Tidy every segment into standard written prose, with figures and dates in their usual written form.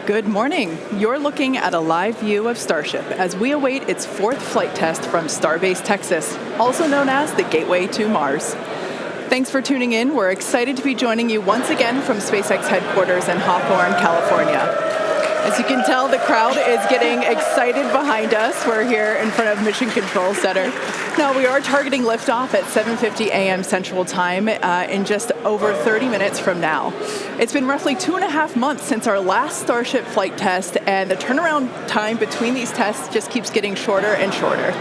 Good morning. You're looking at a live view of Starship as we await its fourth flight test from Starbase, Texas, also known as the Gateway to Mars. Thanks for tuning in. We're excited to be joining you once again from SpaceX headquarters in Hawthorne, California. As you can tell, the crowd is getting excited behind us. We're here in front of Mission Control Center. Now, we are targeting liftoff at 7:50 a.m. Central Time in just over 30 minutes from now. It's been roughly 2.5 months since our last Starship flight test, and the turnaround time between these tests just keeps getting shorter and shorter.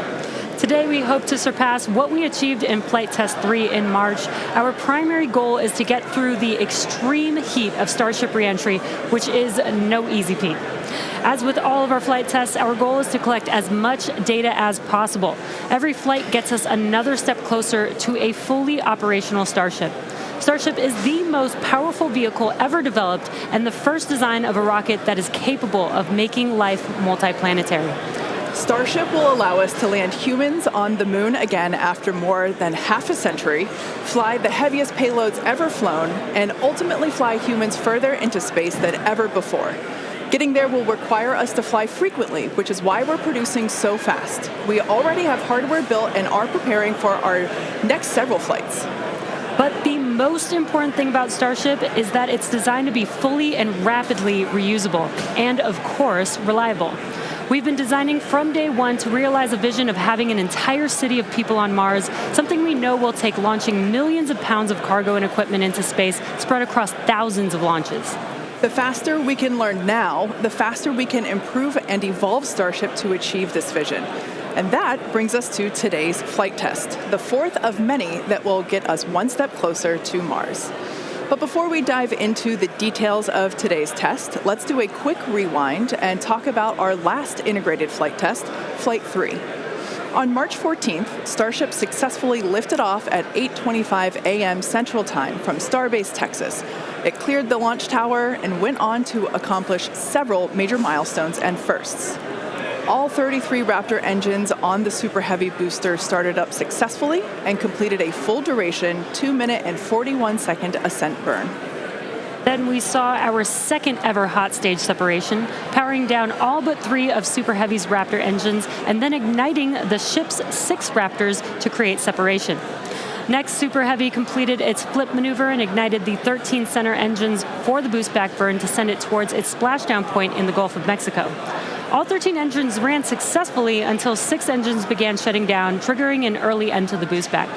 Today, we hope to surpass what we achieved in Flight Test 3 in March. Our primary goal is to get through the extreme heat of Starship reentry, which is no easy feat. As with all of our flight tests, our goal is to collect as much data as possible. Every flight gets us another step closer to a fully operational Starship. Starship is the most powerful vehicle ever developed and the first design of a rocket that is capable of making life multiplanetary. Starship will allow us to land humans on the moon again after more than half a century, fly the heaviest payloads ever flown, and ultimately fly humans further into space than ever before. Getting there will require us to fly frequently, which is why we're producing so fast. We already have hardware built and are preparing for our next several flights. But the most important thing about Starship is that it's designed to be fully and rapidly reusable, and of course, reliable. We've been designing from day one to realize a vision of having an entire city of people on Mars, something we know will take launching millions of pounds of cargo and equipment into space spread across thousands of launches. The faster we can learn now, the faster we can improve and evolve Starship to achieve this vision. And that brings us to today's flight test, the fourth of many that will get us one step closer to Mars. But before we dive into the details of today's test, let's do a quick rewind and talk about our last integrated flight test, Flight 3. On March 14th, Starship successfully lifted off at 8:25 a.m. Central Time from Starbase, Texas. It cleared the launch tower and went on to accomplish several major milestones and firsts. All 33 Raptor engines on the Super Heavy booster started up successfully and completed a full duration 2-minute and 41-second ascent burn. Then we saw our second ever hot stage separation, powering down all but 3 of Super Heavy's Raptor engines and then igniting the ship's 6 Raptors to create separation. Next, Super Heavy completed its flip maneuver and ignited the 13 center engines for the boost back burn to send it towards its splashdown point in the Gulf of Mexico. All 13 engines ran successfully until 6 engines began shutting down, triggering an early end to the boost back.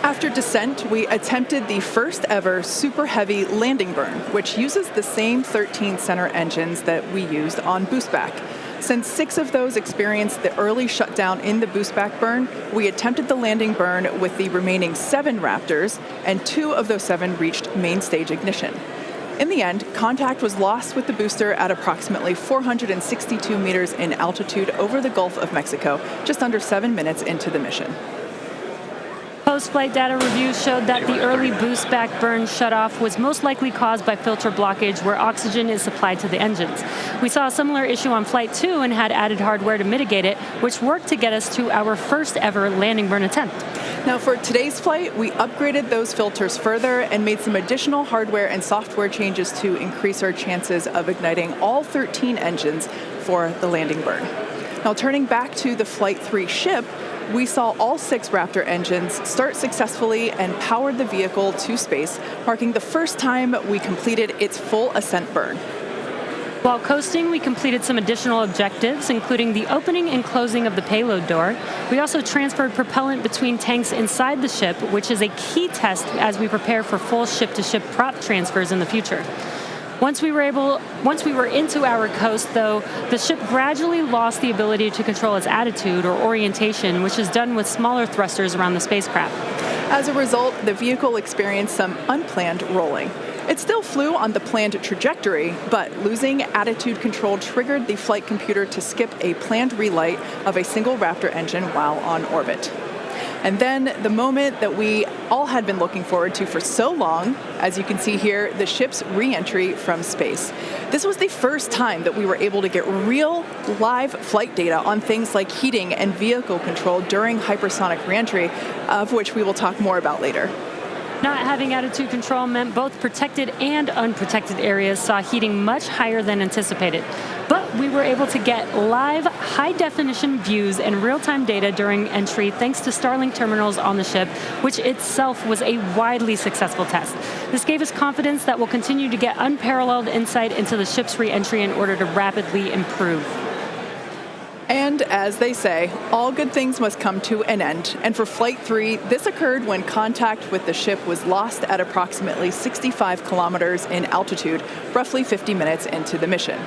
After descent, we attempted the first ever Super Heavy landing burn, which uses the same 13 center engines that we used on boost back. Since 6 of those experienced the early shutdown in the boost back burn, we attempted the landing burn with the remaining 7 Raptors, and 2 of those 7 reached main stage ignition. In the end, contact was lost with the booster at approximately 462 meters in altitude over the Gulf of Mexico, just under 7 minutes into the mission. Post-flight data reviews showed that the early boost back burn shutoff was most likely caused by filter blockage where oxygen is supplied to the engines. We saw a similar issue on Flight 2 and had added hardware to mitigate it, which worked to get us to our first ever landing burn attempt. Now, for today's flight, we upgraded those filters further and made some additional hardware and software changes to increase our chances of igniting all 13 engines for the landing burn. Now, turning back to the Flight 3 ship, we saw all 6 Raptor engines start successfully and powered the vehicle to space, marking the first time we completed its full ascent burn. While coasting, we completed some additional objectives, including the opening and closing of the payload door. We also transferred propellant between tanks inside the ship, which is a key test as we prepare for full ship-to-ship prop transfers in the future. Once we were into our coast, though, the ship gradually lost the ability to control its attitude or orientation, which is done with smaller thrusters around the spacecraft. As a result, the vehicle experienced some unplanned rolling. It still flew on the planned trajectory, but losing attitude control triggered the flight computer to skip a planned relight of a single Raptor engine while on orbit. And then the moment that we all had been looking forward to for so long, as you can see here, the ship's re-entry from space. This was the first time that we were able to get real live flight data on things like heating and vehicle control during hypersonic re-entry, of which we will talk more about later. Not having attitude control meant both protected and unprotected areas saw heating much higher than anticipated. But we were able to get live, high-definition views and real-time data during entry thanks to Starlink terminals on the ship, which itself was a widely successful test. This gave us confidence that we'll continue to get unparalleled insight into the ship's re-entry in order to rapidly improve. And as they say, all good things must come to an end. And for Flight 3, this occurred when contact with the ship was lost at approximately 65 kilometers in altitude, roughly 50 minutes into the mission.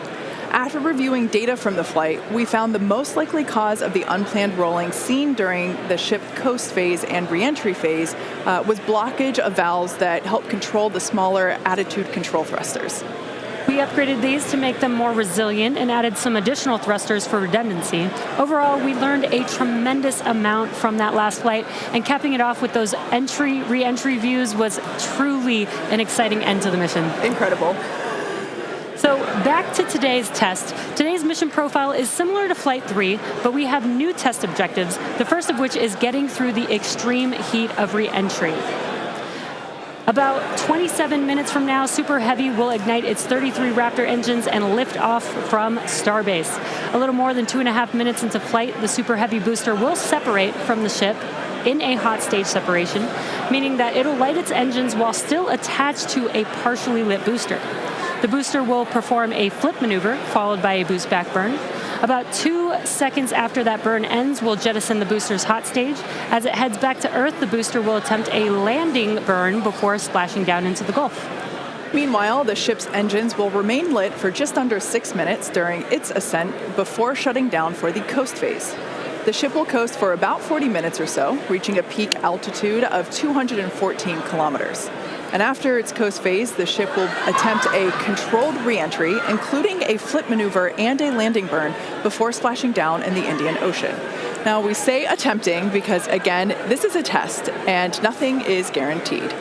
After reviewing data from the flight, we found the most likely cause of the unplanned rolling seen during the ship coast phase and re-entry phase was blockage of valves that help control the smaller attitude control thrusters. We upgraded these to make them more resilient and added some additional thrusters for redundancy. Overall, we learned a tremendous amount from that last flight, and capping it off with those re-entry views was truly an exciting end to the mission. Incredible. So back to today's test. Today's mission profile is similar to Flight 3, but we have new test objectives, the first of which is getting through the extreme heat of re-entry. About 27 minutes from now, Super Heavy will ignite its 33 Raptor engines and lift off from Starbase. A little more than 2.5 minutes into flight, the Super Heavy booster will separate from the ship in a hot stage separation, meaning that it'll light its engines while still attached to a partially lit booster. The booster will perform a flip maneuver, followed by a boost back burn. About 2 seconds after that burn ends, we'll jettison the booster's hot stage. As it heads back to Earth, the booster will attempt a landing burn before splashing down into the Gulf. Meanwhile, the ship's engines will remain lit for just under 6 minutes during its ascent before shutting down for the coast phase. The ship will coast for about 40 minutes or so, reaching a peak altitude of 214 kilometers. And after its coast phase, the ship will attempt a controlled re-entry, including a flip maneuver and a landing burn, before splashing down in the Indian Ocean. Now, we say attempting because, again, this is a test, and nothing is guaranteed.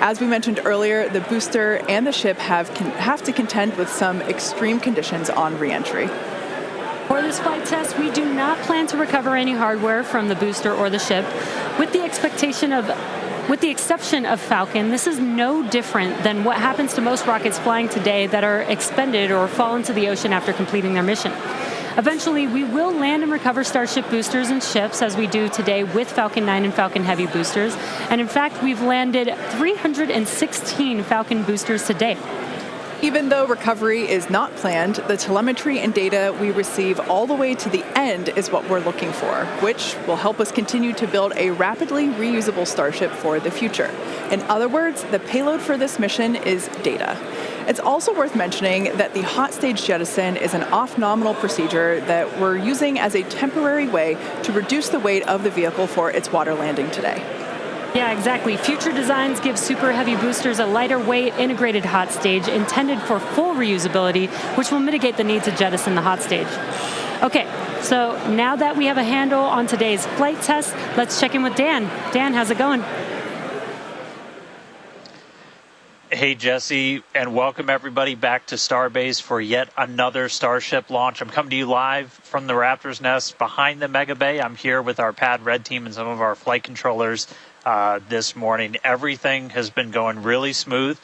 As we mentioned earlier, the booster and the ship have to contend with some extreme conditions on re-entry. For this flight test, we do not plan to recover any hardware from the booster or the ship. With the exception of Falcon, this is no different than what happens to most rockets flying today that are expended or fall into the ocean after completing their mission. Eventually, we will land and recover Starship boosters and ships, as we do today with Falcon 9 and Falcon Heavy boosters. And in fact, we've landed 316 Falcon boosters to date. Even though recovery is not planned, the telemetry and data we receive all the way to the end is what we're looking for, which will help us continue to build a rapidly reusable Starship for the future. In other words, the payload for this mission is data. It's also worth mentioning that the hot stage jettison is an off-nominal procedure that we're using as a temporary way to reduce the weight of the vehicle for its water landing today. Yeah, exactly. Future designs give Super Heavy boosters a lighter weight integrated hot stage intended for full reusability, which will mitigate the need to jettison the hot stage. Okay, so now that we have a handle on today's flight test, let's check in with Dan. Dan, how's it going? Hey, Jesse, and welcome everybody back to Starbase for yet another Starship launch. I'm coming to you live from the Raptor's nest behind the Mega Bay. I'm here with our Pad Red team and some of our flight controllers this morning. Everything has been going really smooth.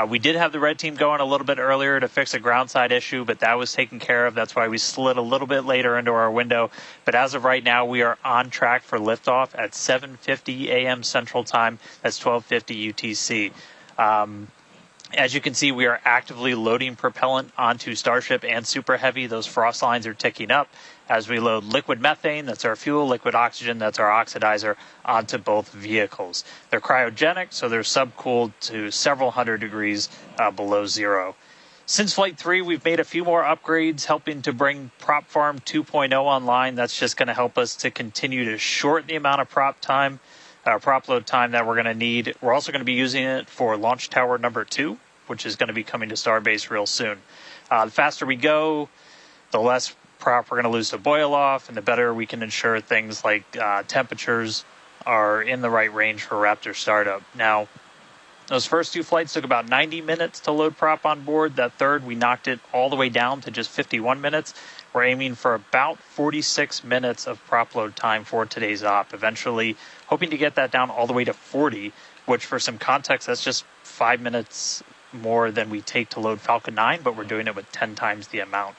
We did have the Red team going a little bit earlier to fix a ground side issue, but that was taken care of. That's why we slid a little bit later into our window. But as of right now, we are on track for liftoff at 7:50 a.m. Central Time. That's 12:50 UTC. As you can see, we are actively loading propellant onto Starship and Super Heavy. Those frost lines are ticking up as we load liquid methane, that's our fuel, liquid oxygen, that's our oxidizer, onto both vehicles. They're cryogenic, so they're subcooled to several hundred degrees below zero. Since Flight 3, we've made a few more upgrades, helping to bring Prop Farm 2.0 online. That's just going to help us to continue to shorten the amount of prop load time that we're going to need. We're also going to be using it for Launch Tower number 2, which is going to be coming to Starbase real soon. The faster we go, the less prop we're going to lose to boil off, and the better we can ensure things like temperatures are in the right range for Raptor startup. Now, those first two flights took about 90 minutes to load prop on board. That third, we knocked it all the way down to just 51 minutes. We're aiming for about 46 minutes of prop load time for today's op, eventually hoping to get that down all the way to 40 which for some context, that's just 5 minutes more than we take to load Falcon 9, but we're doing it with 10 times the amount.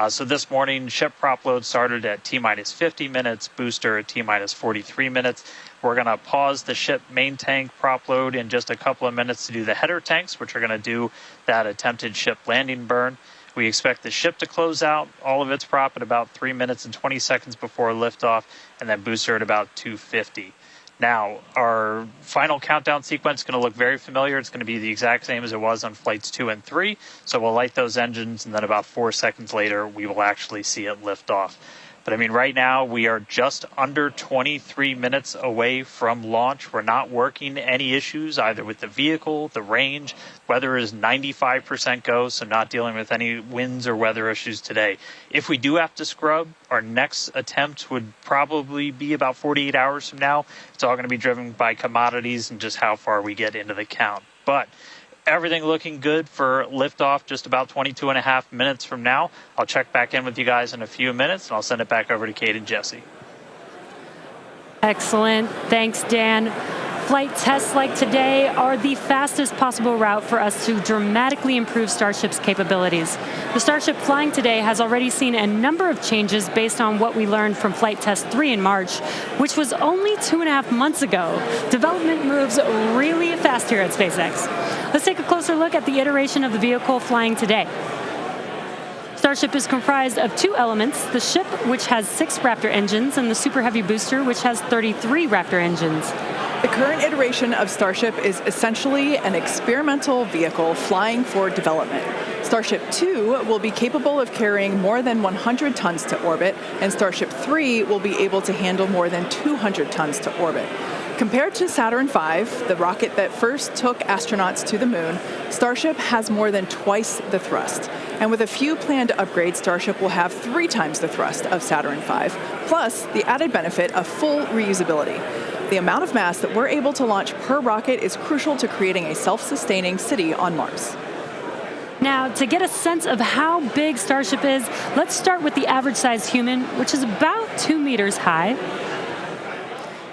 So this morning, ship prop load started at T-minus 50 minutes, booster at T-minus 43 minutes. We're going to pause the ship main tank prop load in just a couple of minutes to do the header tanks, which are going to do that attempted ship landing burn. We expect the ship to close out all of its prop at about 3 minutes and 20 seconds before liftoff, and then booster at about 2:50. Now, our final countdown sequence is going to look very familiar. It's going to be the exact same as it was on flights 2 and 3. So we'll light those engines, and then about 4 seconds later, we will actually see it lift off. But I mean, right now, we are just under 23 minutes away from launch. We're not working any issues either with the vehicle, the range. Weather is 95% go, so not dealing with any winds or weather issues today. If we do have to scrub, our next attempt would probably be about 48 hours from now. It's all going to be driven by commodities and just how far we get into the count. But everything looking good for liftoff just about 22 and a half minutes from now. I'll check back in with you guys in a few minutes, and I'll send it back over to Kate and Jesse. Excellent. Thanks, Dan. Flight tests like today are the fastest possible route for us to dramatically improve Starship's capabilities. The Starship flying today has already seen a number of changes based on what we learned from Flight Test 3 in March, which was only 2.5 months ago. Development moves really fast here at SpaceX. Let's take a closer look at the iteration of the vehicle flying today. Starship is comprised of two elements, the ship, which has 6 Raptor engines, and the Super Heavy booster, which has 33 Raptor engines. The current iteration of Starship is essentially an experimental vehicle flying for development. Starship 2 will be capable of carrying more than 100 tons to orbit, and Starship 3 will be able to handle more than 200 tons to orbit. Compared to Saturn V, the rocket that first took astronauts to the moon, Starship has more than twice the thrust. And with a few planned upgrades, Starship will have 3 times the thrust of Saturn V, plus the added benefit of full reusability. The amount of mass that we're able to launch per rocket is crucial to creating a self-sustaining city on Mars. Now, to get a sense of how big Starship is, let's start with the average-sized human, which is about 2 meters high.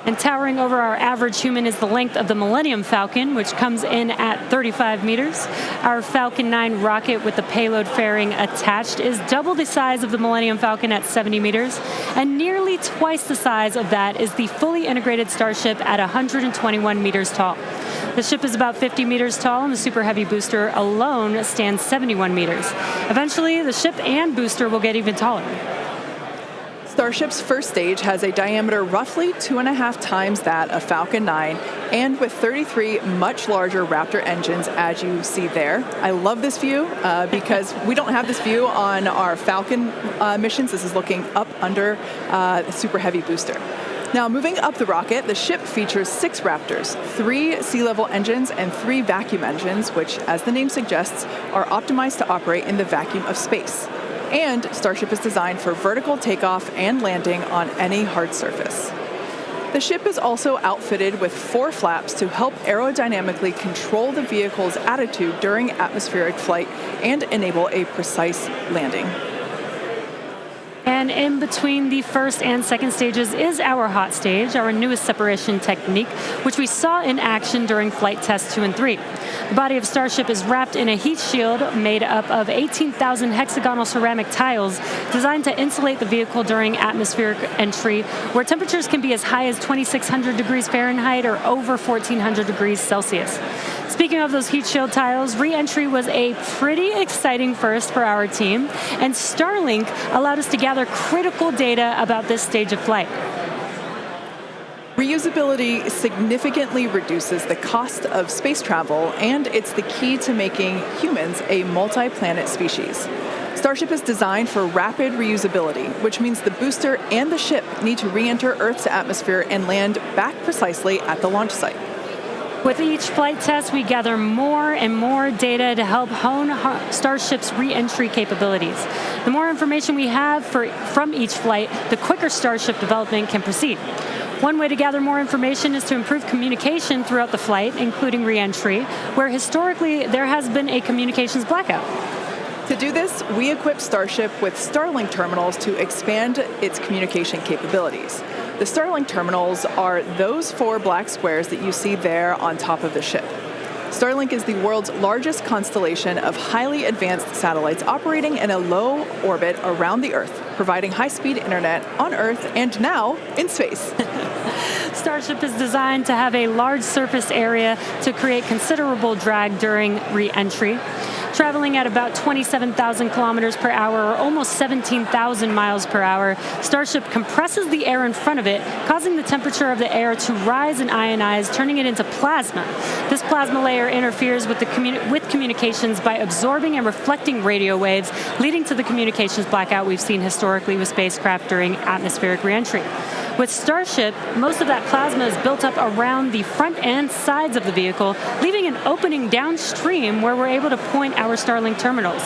And towering over our average human is the length of the Millennium Falcon, which comes in at 35 meters. Our Falcon 9 rocket with the payload fairing attached is double the size of the Millennium Falcon at 70 meters, and nearly twice the size of that is the fully integrated Starship at 121 meters tall. The ship is about 50 meters tall, and the Super Heavy booster alone stands 71 meters. Eventually, the ship and booster will get even taller. Starship's first stage has a diameter roughly 2.5 times that of Falcon 9, and with 33 much larger Raptor engines, as you see there. I love this view because we don't have this view on our Falcon missions. This is looking up under the Super Heavy booster. Now, moving up the rocket, the ship features 6 Raptors, 3 sea-level engines, and 3 vacuum engines, which, as the name suggests, are optimized to operate in the vacuum of space. And Starship is designed for vertical takeoff and landing on any hard surface. The ship is also outfitted with 4 flaps to help aerodynamically control the vehicle's attitude during atmospheric flight and enable a precise landing. And in between the first and second stages is our hot stage, our newest separation technique, which we saw in action during flight tests 2 and 3. The body of Starship is wrapped in a heat shield made up of 18,000 hexagonal ceramic tiles designed to insulate the vehicle during atmospheric entry, where temperatures can be as high as 2,600 degrees Fahrenheit or over 1,400 degrees Celsius. Speaking of those heat shield tiles, re-entry was a pretty exciting first for our team, and Starlink allowed us to gather critical data about this stage of flight. Reusability significantly reduces the cost of space travel, and it's the key to making humans a multi-planet species. Starship is designed for rapid reusability, which means the booster and the ship need to re-enter Earth's atmosphere and land back precisely at the launch site. With each flight test, we gather more and more data to help hone Starship's re-entry capabilities. The more information we have from each flight, the quicker Starship development can proceed. One way to gather more information is to improve communication throughout the flight, including re-entry, where historically there has been a communications blackout. To do this, we equipped Starship with Starlink terminals to expand its communication capabilities. The Starlink terminals are those 4 black squares that you see there on top of the ship. Starlink is the world's largest constellation of highly advanced satellites operating in a low orbit around the Earth, providing high-speed internet on Earth and now in space. Starship is designed to have a large surface area to create considerable drag during re-entry. Traveling at about 27,000 kilometers per hour, or almost 17,000 miles per hour, Starship compresses the air in front of it, causing the temperature of the air to rise and ionize, turning it into plasma. This plasma layer interferes with communications by absorbing and reflecting radio waves, leading to the communications blackout we've seen historically with spacecraft during atmospheric reentry. With Starship, most of that plasma is built up around the front and sides of the vehicle, leaving an opening downstream where we're able to point our Starlink terminals.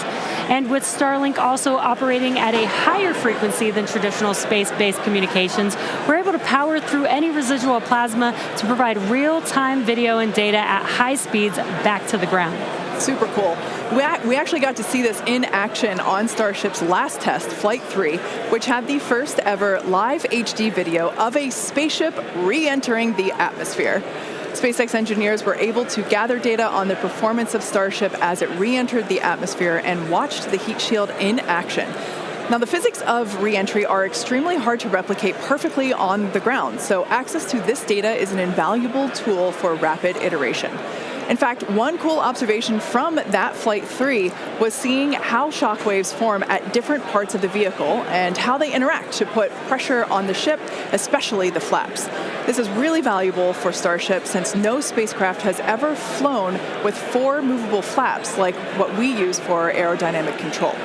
And with Starlink also operating at a higher frequency than traditional space-based communications, we're able to power through any residual plasma to provide real-time video and data at high speeds back to the ground. Super cool. We actually got to see this in action on Starship's last test, Flight 3, which had the first ever live HD video of a spaceship re-entering the atmosphere. SpaceX engineers were able to gather data on the performance of Starship as it re-entered the atmosphere and watched the heat shield in action. Now, the physics of re-entry are extremely hard to replicate perfectly on the ground, so access to this data is an invaluable tool for rapid iteration. In fact, one cool observation from that Flight 3 was seeing how shock waves form at different parts of the vehicle and how they interact to put pressure on the ship, especially the flaps. This is really valuable for Starship since no spacecraft has ever flown with 4 movable flaps like what we use for aerodynamic control.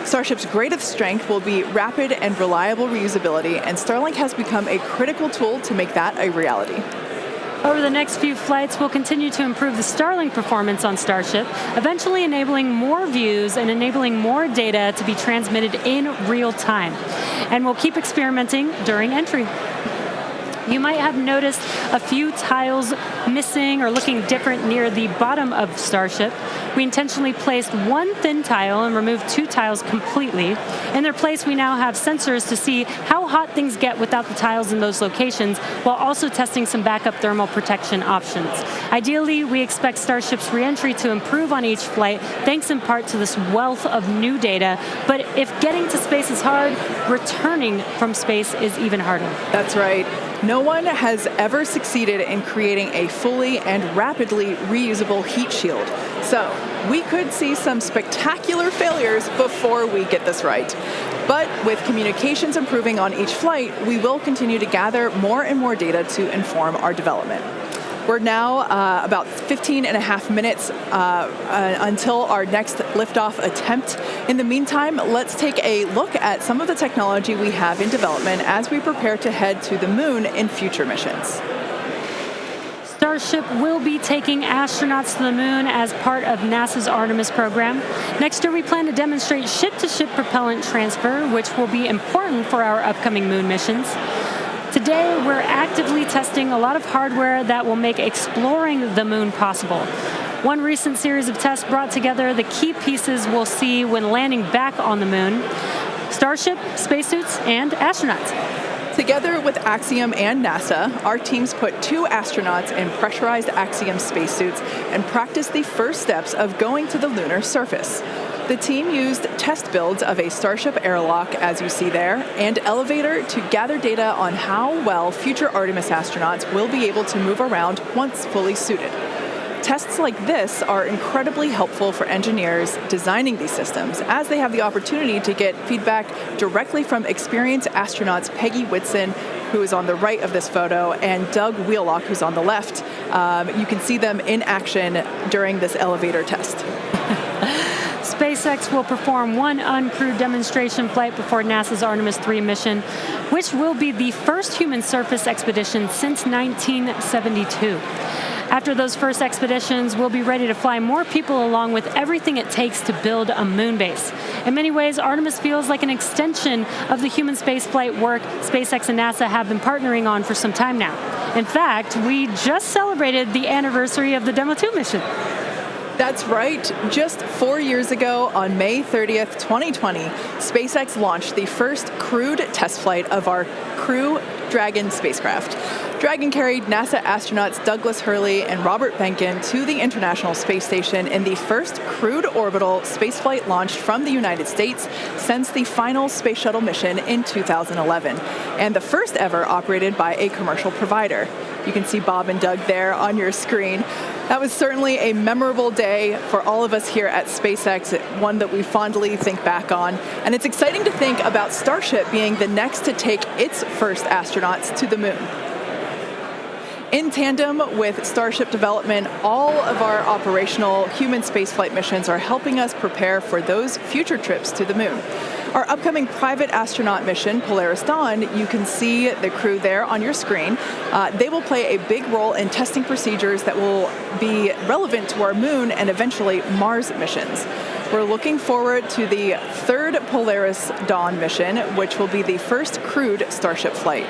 Starship's greatest strength will be rapid and reliable reusability, and Starlink has become a critical tool to make that a reality. Over the next few flights, we'll continue to improve the Starlink performance on Starship, eventually enabling more views and enabling more data to be transmitted in real time. And we'll keep experimenting during entry. You might have noticed a few tiles missing or looking different near the bottom of Starship. We intentionally placed one thin tile and removed 2 tiles completely. In their place, we now have sensors to see how hot things get without the tiles in those locations, while also testing some backup thermal protection options. Ideally, we expect Starship's reentry to improve on each flight, thanks in part to this wealth of new data. But if getting to space is hard, returning from space is even harder. That's right. No one has ever succeeded in creating a fully and rapidly reusable heat shield. So we could see some spectacular failures before we get this right. But with communications improving on each flight, we will continue to gather more and more data to inform our development. We're now about 15 and a half minutes until our next liftoff attempt. In the meantime, let's take a look at some of the technology we have in development as we prepare to head to the moon in future missions. Starship will be taking astronauts to the moon as part of NASA's Artemis program. Next year, we plan to demonstrate ship-to-ship propellant transfer, which will be important for our upcoming moon missions. Today, we're actively testing a lot of hardware that will make exploring the moon possible. One recent series of tests brought together the key pieces we'll see when landing back on the moon: Starship, spacesuits, and astronauts. Together with Axiom and NASA, our teams put 2 astronauts in pressurized Axiom spacesuits and practiced the first steps of going to the lunar surface. The team used test builds of a Starship airlock, as you see there, and elevator to gather data on how well future Artemis astronauts will be able to move around once fully suited. Tests like this are incredibly helpful for engineers designing these systems, as they have the opportunity to get feedback directly from experienced astronauts Peggy Whitson, who is on the right of this photo, and Doug Wheelock, who's on the left. You can see them in action during this elevator test. SpaceX will perform one uncrewed demonstration flight before NASA's Artemis 3 mission, which will be the first human surface expedition since 1972. After those first expeditions, we'll be ready to fly more people along with everything it takes to build a moon base. In many ways, Artemis feels like an extension of the human spaceflight work SpaceX and NASA have been partnering on for some time now. In fact, we just celebrated the anniversary of the Demo 2 mission. That's right. Just 4 years ago, on May 30th, 2020, SpaceX launched the first crewed test flight of our Crew Dragon spacecraft. Dragon carried NASA astronauts Douglas Hurley and Robert Behnken to the International Space Station in the first crewed orbital spaceflight launched from the United States since the final Space Shuttle mission in 2011, and the first ever operated by a commercial provider. You can see Bob and Doug there on your screen. That was certainly a memorable day for all of us here at SpaceX, one that we fondly think back on. And it's exciting to think about Starship being the next to take its first astronauts to the moon. In tandem with Starship development, all of our operational human spaceflight missions are helping us prepare for those future trips to the moon. Our upcoming private astronaut mission, Polaris Dawn, you can see the crew there on your screen. They will play a big role in testing procedures that will be relevant to our moon and eventually Mars missions. We're looking forward to the third Polaris Dawn mission, which will be the first crewed Starship flight.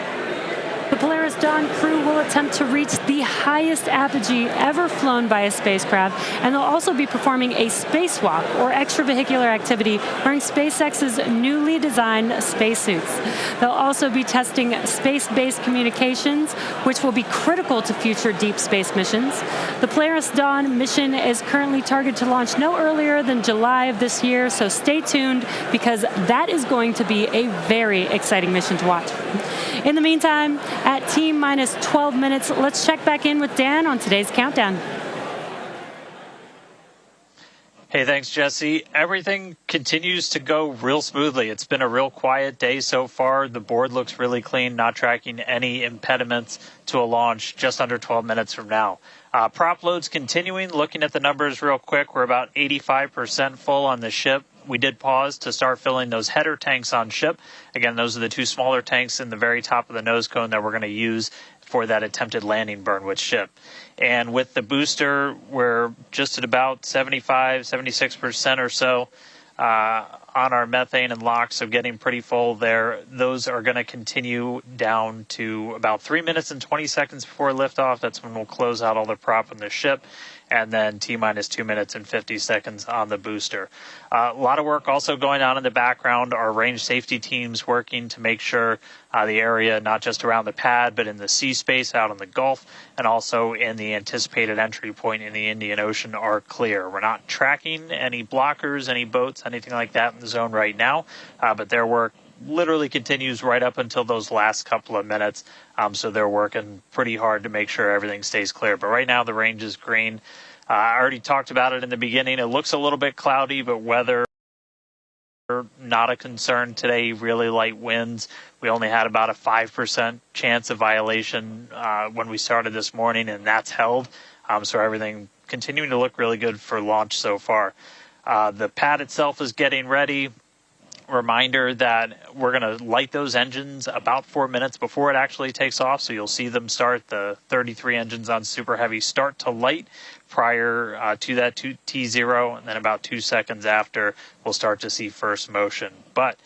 The Polaris Dawn crew will attempt to reach the highest apogee ever flown by a spacecraft, and they'll also be performing a spacewalk, or extravehicular activity, wearing SpaceX's newly designed spacesuits. They'll also be testing space-based communications, which will be critical to future deep space missions. The Polaris Dawn mission is currently targeted to launch no earlier than July of this year, so stay tuned, because that is going to be a very exciting mission to watch. In the meantime, at T-minus 12 minutes, let's check back in with Dan on today's countdown. Hey, thanks, Jesse. Everything continues to go real smoothly. It's been a real quiet day so far. The board looks really clean, not tracking any impediments to a launch just under 12 minutes from now. Prop loads continuing. Looking at the numbers real quick, we're about 85% full on the ship. We did pause to start filling those header tanks on ship. Again, those are the two smaller tanks in the very top of the nose cone that we're going to use for that attempted landing burn with ship. And with the booster, we're just at about 75, 76% or so on our methane and LOX, so getting pretty full there. Those are going to continue down to about 3 minutes and 20 seconds before liftoff. That's when we'll close out all the prop on the ship. And then T-minus 2 minutes and 50 seconds on the booster. A lot of work also going on in the background. Our range safety teams working to make sure the area, not just around the pad, but in the sea space out in the Gulf, and also in the anticipated entry point in the Indian Ocean are clear. We're not tracking any blockers, any boats, anything like that in the zone right now, but their work literally continues right up until those last couple of minutes. So they're working pretty hard to make sure everything stays clear. But right now the range is green. I already talked about it in the beginning. It looks a little bit cloudy, but weather not a concern today. Really light winds. We only had about a 5% chance of violation when we started this morning, and that's held. So everything continuing to look really good for launch so far. The pad itself is getting ready. Reminder that we're going to light those engines about 4 minutes before it actually takes off. So you'll see them start. The 33 engines on Super Heavy start to light prior to that T0. And then about 2 seconds after, we'll start to see first motion. But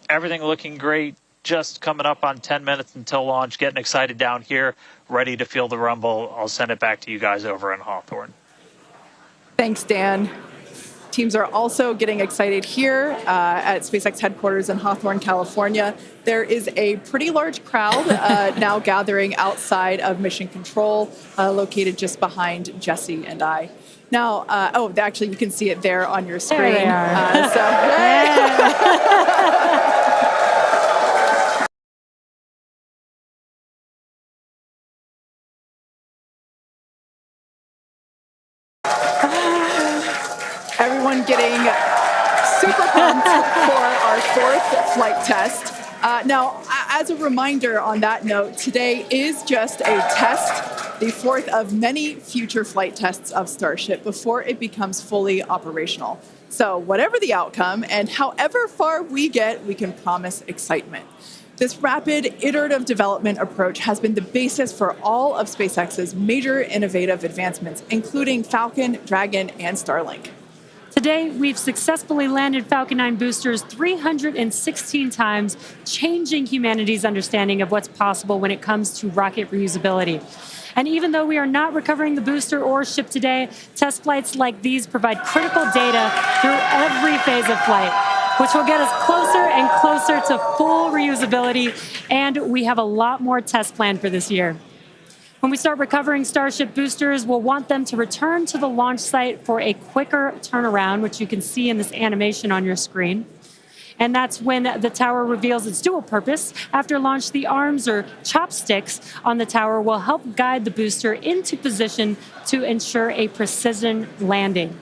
everything looking great. Just coming up on 10 minutes until launch. Getting excited down here. Ready to feel the rumble. I'll send it back to you guys over in Hawthorne. Thanks, Dan. Teams are also getting excited here at SpaceX headquarters in Hawthorne, California. There is a pretty large crowd now gathering outside of Mission Control, located just behind Jesse and I. Now, actually, you can see it there on your screen. There they are. Everyone getting super pumped for our fourth flight test. Now, as a reminder on that note, today is just a test, the fourth of many future flight tests of Starship before it becomes fully operational. So whatever the outcome and however far we get, we can promise excitement. This rapid, iterative development approach has been the basis for all of SpaceX's major innovative advancements, including Falcon, Dragon, and Starlink. Today, we've successfully landed Falcon 9 boosters 316 times, changing humanity's understanding of what's possible when it comes to rocket reusability. And even though we are not recovering the booster or ship today, test flights like these provide critical data through every phase of flight. which will get us closer and closer to full reusability, and we have a lot more tests planned for this year. When we start recovering Starship boosters, we'll want them to return to the launch site for a quicker turnaround, which you can see in this animation on your screen. And that's when the tower reveals its dual purpose. After launch, the arms or chopsticks on the tower will help guide the booster into position to ensure a precision landing.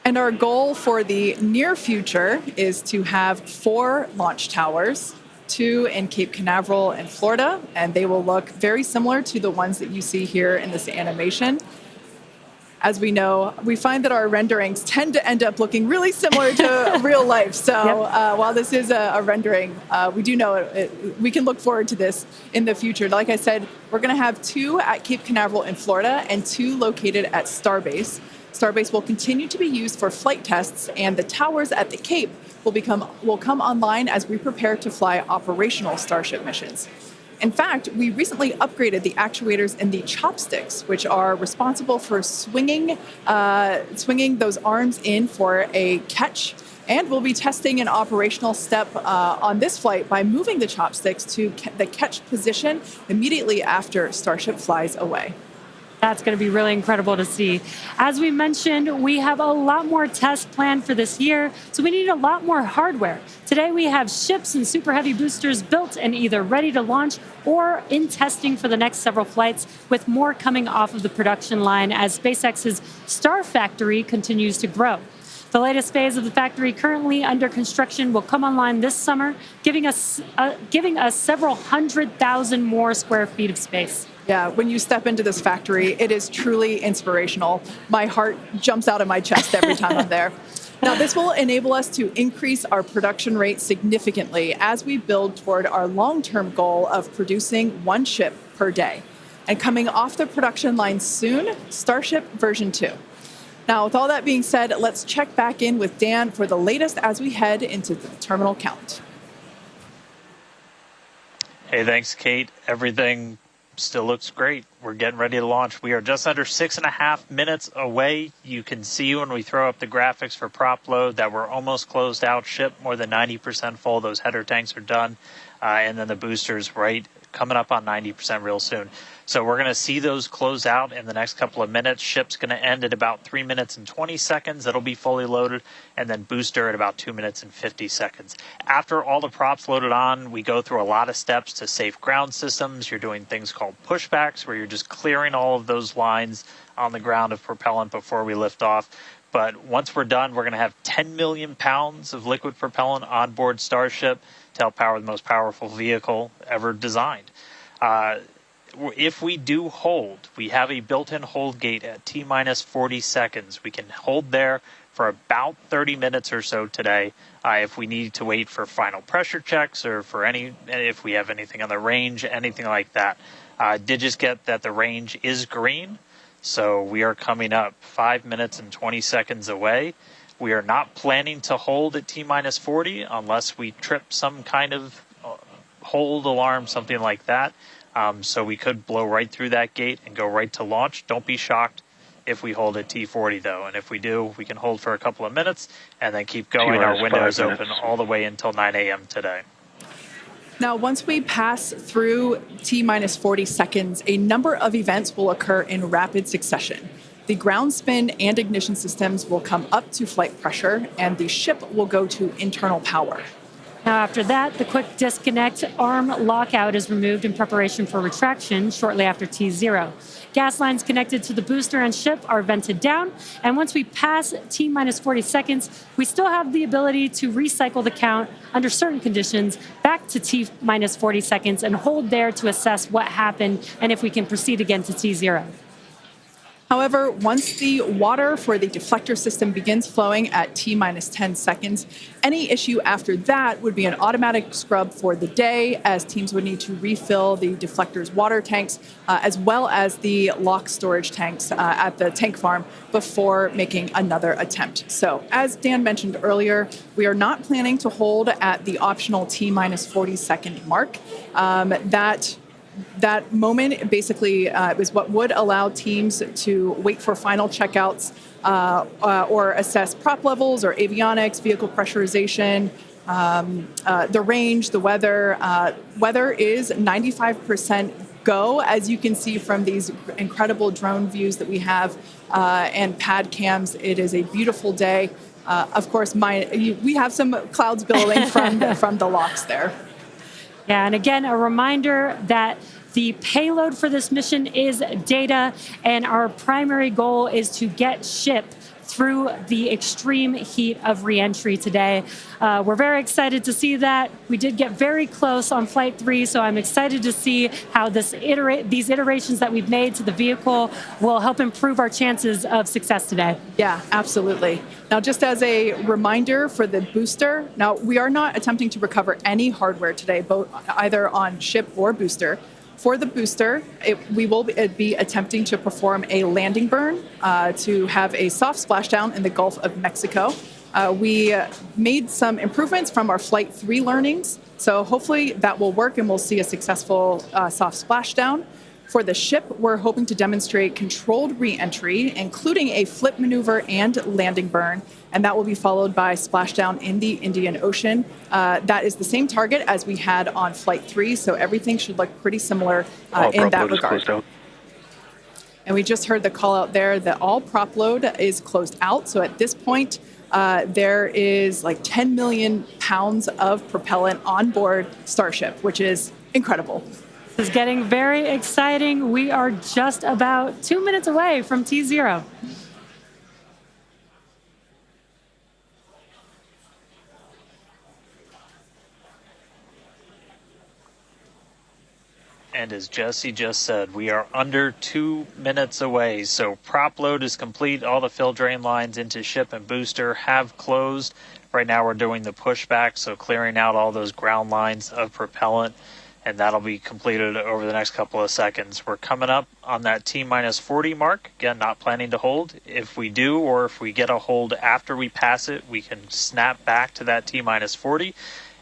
And our goal for the near future is to have 4 launch towers, 2 in Cape Canaveral in Florida, and they will look very similar to the ones that you see here in this animation. As we know, we find that our renderings tend to end up looking really similar to real life. So while this is a rendering, we do know we can look forward to this in the future. Like I said, we're going to have 2 at Cape Canaveral in Florida and 2 located at Starbase. Starbase will continue to be used for flight tests, and the towers at the Cape will come online as we prepare to fly operational Starship missions. In fact, we recently upgraded the actuators in the chopsticks, which are responsible for swinging those arms in for a catch. And we'll be testing an operational step on this flight by moving the chopsticks to the catch position immediately after Starship flies away. That's going to be really incredible to see. As we mentioned, we have a lot more tests planned for this year, so we need a lot more hardware. Today we have ships and Super Heavy boosters built and either ready to launch or in testing for the next several flights, with more coming off of the production line as SpaceX's Star Factory continues to grow. The latest phase of the factory currently under construction will come online this summer, giving us several 100,000 more square feet of space. Yeah, when you step into this factory, it is truly inspirational. My heart jumps out of my chest every time I'm there. Now, this will enable us to increase our production rate significantly as we build toward our long-term goal of producing 1 ship per day. And coming off the production line soon, Starship version 2. Now, with all that being said, let's check back in with Dan for the latest as we head into the terminal count. Hey, thanks, Kate. Everything still looks great. We're getting ready to launch. We are just under 6.5 minutes away. You can see when we throw up the graphics for prop load that we're almost closed out. Ship more than 90% full. Those header tanks are done. And then the boosters coming up on 90% real soon. So we're going to see those close out in the next couple of minutes. Ship's going to end at about 3 minutes and 20 seconds. It'll be fully loaded. And then booster at about 2 minutes and 50 seconds. After all the props loaded on, we go through a lot of steps to safe ground systems. You're doing things called pushbacks, where you're just clearing all of those lines on the ground of propellant before we lift off. But once we're done, we're going to have 10 million pounds of liquid propellant on board Starship to help power the most powerful vehicle ever designed. If we do hold, we have a built-in hold gate at T-minus 40 seconds. We can hold there for about 30 minutes or so today. If we need to wait for final pressure checks or if we have anything on the range, anything like that. Did just get that the range is green. So we are coming up 5 minutes and 20 seconds away. We are not planning to hold at T-minus 40 unless we trip some kind of hold alarm, something like that. So we could blow right through that gate and go right to launch. Don't be shocked if we hold at T40, though. And if we do, we can hold for a couple of minutes and then keep going. Our window is open all the way until 9 a.m. today. Now, once we pass through T-minus 40 seconds, a number of events will occur in rapid succession. The ground spin and ignition systems will come up to flight pressure, and the ship will go to internal power. Now, after that, the quick disconnect arm lockout is removed in preparation for retraction shortly after T0. Gas lines connected to the booster and ship are vented down, and once we pass T-minus 40 seconds, we still have the ability to recycle the count under certain conditions back to T-minus 40 seconds and hold there to assess what happened and if we can proceed again to T0. However, once the water for the deflector system begins flowing at T-minus 10 seconds, any issue after that would be an automatic scrub for the day, as teams would need to refill the deflector's water tanks, as well as the lock storage tanks at the tank farm before making another attempt. So, as Dan mentioned earlier, we are not planning to hold at the optional T-minus 40 second mark. That that moment basically is what would allow teams to wait for final checkouts or assess prop levels or avionics, vehicle pressurization, the range, the weather. Weather is 95% go, as you can see from these incredible drone views that we have and pad cams. It is a beautiful day. Of course, we have some clouds billowing from the locks there. Yeah, and again, a reminder that the payload for this mission is data, and our primary goal is to get ship through the extreme heat of reentry today. We're very excited to see that. We did get very close on Flight 3, so I'm excited to see how these iterations that we've made to the vehicle will help improve our chances of success today. Yeah, absolutely. Now, just as a reminder for the booster, now we are not attempting to recover any hardware today, both either on ship or booster. For the booster, we will be attempting to perform a landing burn to have a soft splashdown in the Gulf of Mexico. We made some improvements from our Flight 3 learnings, so hopefully that will work and we'll see a successful soft splashdown. For the ship, we're hoping to demonstrate controlled re-entry, including a flip maneuver and landing burn, and that will be followed by splashdown in the Indian Ocean. That is the same target as we had on Flight 3, so everything should look pretty similar in that regard. And we just heard the call out there that all prop load is closed out, so at this point, there is like 10 million pounds of propellant on board Starship, which is incredible. This is getting very exciting. We are just about 2 minutes away from T0. And as Jesse just said, we are under 2 minutes away. So prop load is complete. All the fill drain lines into ship and booster have closed. Right now we're doing the pushback, so clearing out all those ground lines of propellant. And that'll be completed over the next couple of seconds. We're coming up on that T-minus 40 mark. Again, not planning to hold. If we do, or if we get a hold after we pass it, we can snap back to that T-minus 40,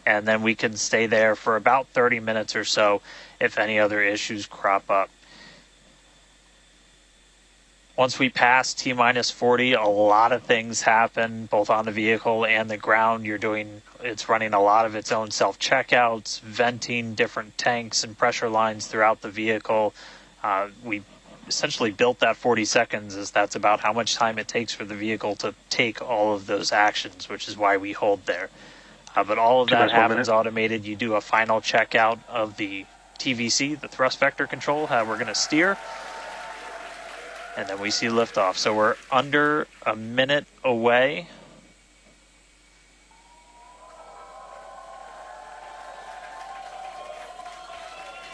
and then we can stay there for about 30 minutes or so if any other issues crop up. Once we pass T-minus 40, a lot of things happen, both on the vehicle and the ground. It's running a lot of its own self-checkouts, venting different tanks and pressure lines throughout the vehicle. We essentially built that 40 seconds as that's about how much time it takes for the vehicle to take all of those actions, which is why we hold there. But all of that happens automated. You do a final checkout of the TVC, the thrust vector control, how we're going to steer. And then we see liftoff. So we're under a minute away.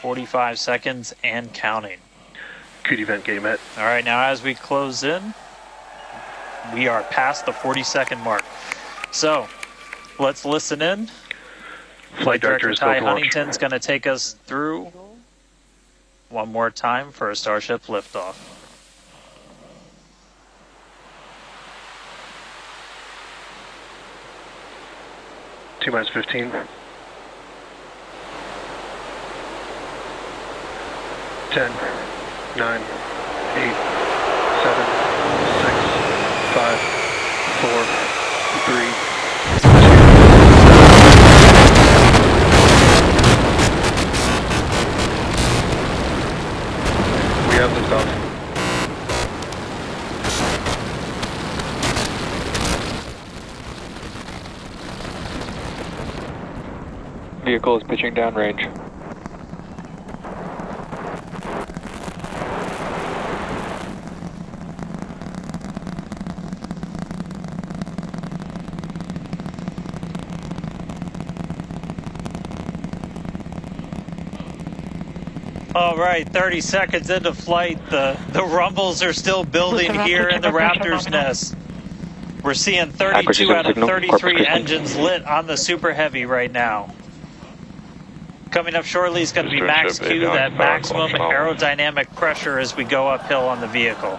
"45 seconds and counting. Good event, game met. All right, now as we close in, we are past the 40-second mark. So let's listen in. Flight Director Ty Huntington's going to take us through one more time for a Starship liftoff. T-minus 15. 10, 9, 8, 7, 6, 5, 4, 3, 2. We have liftoff. Vehicle is pitching downrange. All right, 30 seconds into flight. The rumbles are still building here in the Raptor's nest. We're seeing 32 out of 33 engines lit on the Super Heavy right now. Coming up shortly is going to be max Q, that maximum aerodynamic pressure as we go uphill on the vehicle.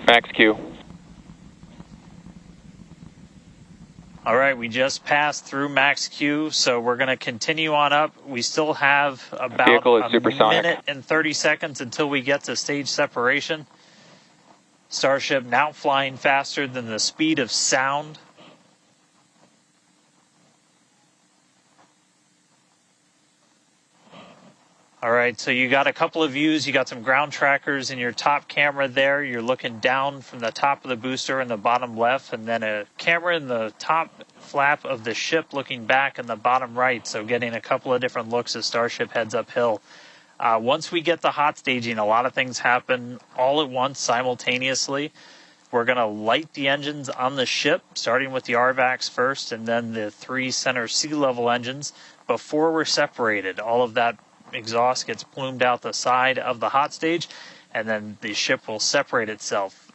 Max Q. All right, we just passed through max Q, so we're going to continue on up. We still have about a minute and 30 seconds until we get to stage separation. Starship now flying faster than the speed of sound. All right, so you got a couple of views. You got some ground trackers in your top camera there. You're looking down from the top of the booster in the bottom left, and then a camera in the top flap of the ship looking back in the bottom right, so getting a couple of different looks as Starship heads uphill. Once we get the hot staging, a lot of things happen all at once simultaneously. We're going to light the engines on the ship, starting with the RVACs first, and then the 3 center sea level engines before we're separated. All of that exhaust gets plumed out the side of the hot stage, and then the ship will separate itself.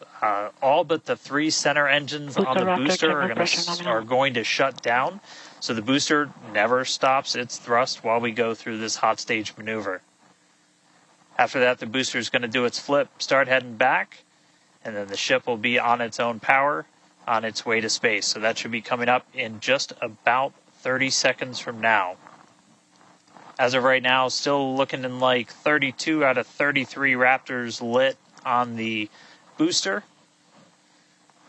All but the 3 center engines on the booster are going to shut down, so the booster never stops its thrust while we go through this hot stage maneuver. After that, the booster is going to do its flip, start heading back, and then the ship will be on its own power on its way to space. So that should be coming up in just about 30 seconds from now. As of right now, still looking in like 32 out of 33 Raptors lit on the booster.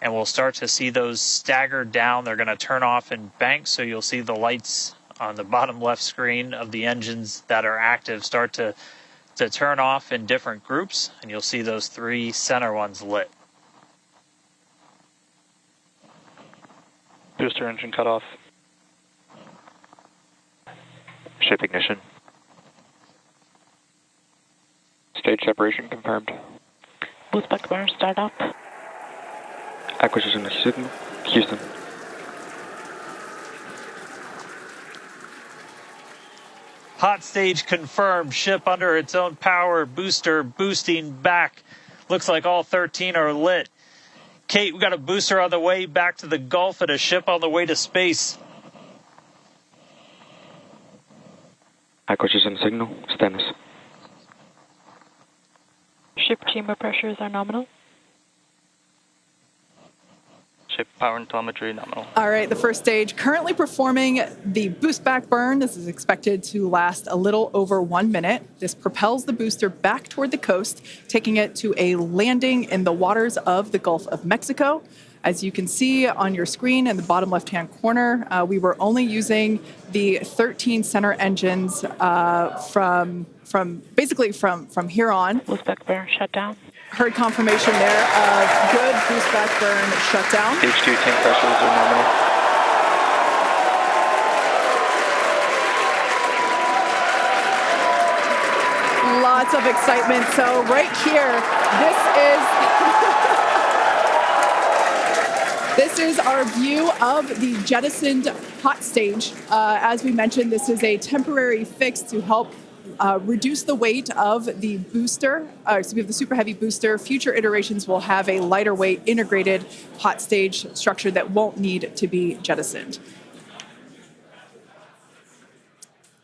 And we'll start to see those stagger down. They're going to turn off in banks, so you'll see the lights on the bottom left screen of the engines that are active start to turn off in different groups, and you'll see those 3 center ones lit. Booster engine cut off. Ship ignition. Stage separation confirmed. Boost back burn start up. Acquisition of Houston. Hot stage confirmed. Ship under its own power. Booster boosting back. Looks like all 13 are lit. Kate, we got a booster on the way back to the Gulf and a ship on the way to space. Acquisition signal. Status. Ship chamber pressures are nominal. Ship power and telemetry nominal. All right, the first stage currently performing the boost back burn. This is expected to last a little over 1 minute. This propels the booster back toward the coast, taking it to a landing in the waters of the Gulf of Mexico. As you can see on your screen in the bottom left-hand corner, we were only using the 13 center engines from here on. Boost back burn shut down. Heard confirmation there of good boost back burn shutdown. H2 tank pressures are nominal. Lots of excitement. So right here, this is our view of the jettisoned hot stage. As we mentioned, this is a temporary fix to help reduce the weight of the booster. So we have the Super Heavy booster. Future iterations will have a lighter weight integrated hot stage structure that won't need to be jettisoned.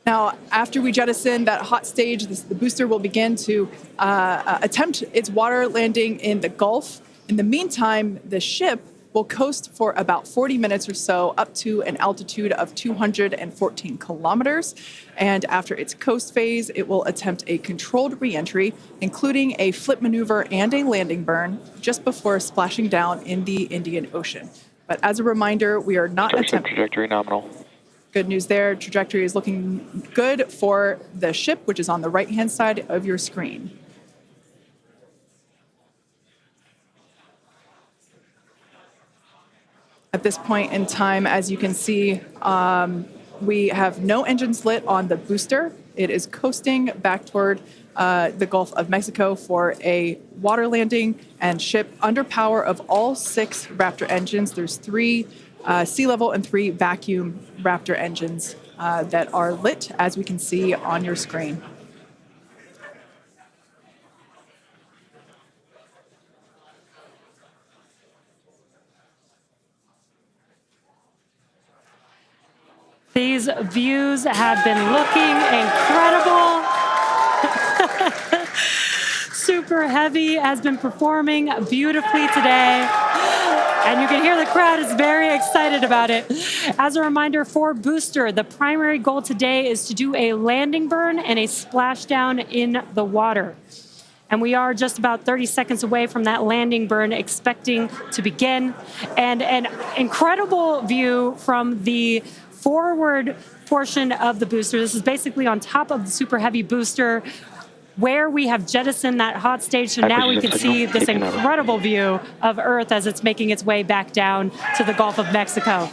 Now, after we jettison that hot stage, the booster will begin to attempt its water landing in the Gulf. In the meantime, the ship will coast for about 40 minutes or so up to an altitude of 214 kilometers. And after its coast phase, it will attempt a controlled reentry, including a flip maneuver and a landing burn, just before splashing down in the Indian Ocean. But as a reminder, we are not attempting... Trajectory nominal. Good news there. Trajectory is looking good for the ship, which is on the right-hand side of your screen. At this point in time, as you can see, we have no engines lit on the booster. It is coasting back toward the Gulf of Mexico for a water landing and ship under power of all 6 Raptor engines. There's 3 sea level and 3 vacuum Raptor engines that are lit, as we can see on your screen. These views have been looking incredible. Super Heavy has been performing beautifully today. And you can hear the crowd is very excited about it. As a reminder for booster, the primary goal today is to do a landing burn and a splashdown in the water. And we are just about 30 seconds away from that landing burn expecting to begin. And an incredible view from the forward portion of the booster. This is basically on top of the Super Heavy booster where we have jettisoned that hot stage. So now we can see this incredible view of Earth as it's making its way back down to the Gulf of Mexico.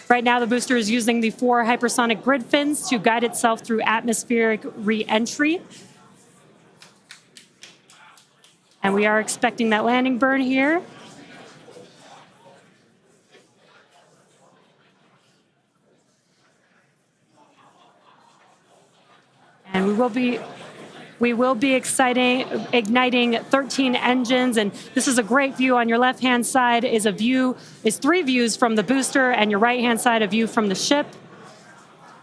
Right now, the booster is using the 4 hypersonic grid fins to guide itself through atmospheric re-entry. And we are expecting that landing burn here. And we will be igniting 13 engines, and this is a great view. On your left-hand side is 3 views from the booster, and your right-hand side a view from the ship.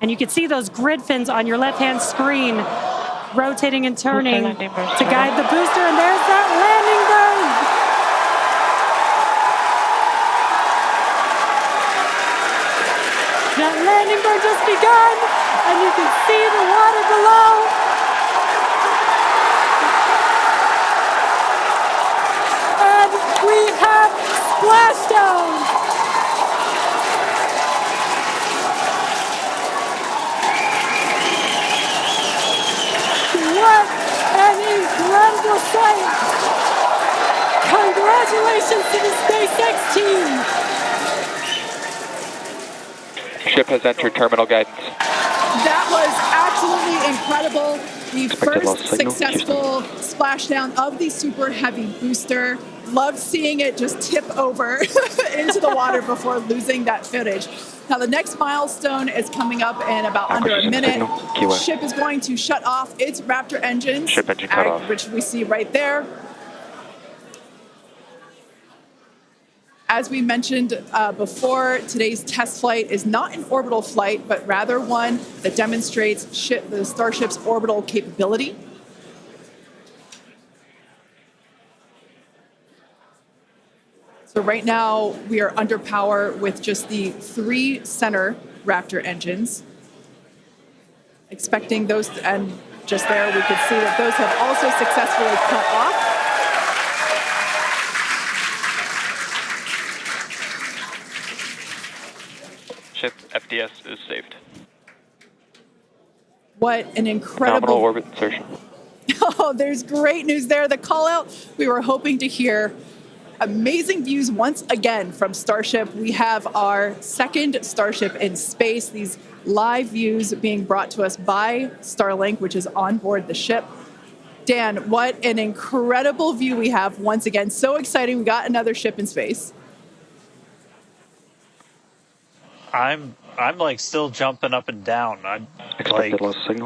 And you can see those grid fins on your left-hand screen rotating and turning to guide the booster, and there's that landing burn. That landing burn just begun, and you can see the water below. And we have splashdown. What an incredible sight! Congratulations to the SpaceX team! Ship has entered terminal guidance. That was absolutely incredible. The first successful splashdown of the Super Heavy booster. Loved seeing it just tip over into the water before losing that footage. Now the next milestone is coming up in about under a minute. The ship is going to shut off its Raptor engines, Ship engine cut off. which we see right there. As we mentioned before, today's test flight is not an orbital flight, but rather one that demonstrates the Starship's orbital capability. So right now, we are under power with just the 3 center Raptor engines. Expecting those, and just there we could see that those have also successfully cut off. Ship FDS is saved. What an incredible Nominal orbit insertion. Oh, there's great news there. The call out we were hoping to hear. Amazing views once again from Starship. We have our second Starship in space. These live views being brought to us by Starlink, which is on board the ship. Dan, what an incredible view we have once again. So exciting. We got another ship in space. I'm like still jumping up and down.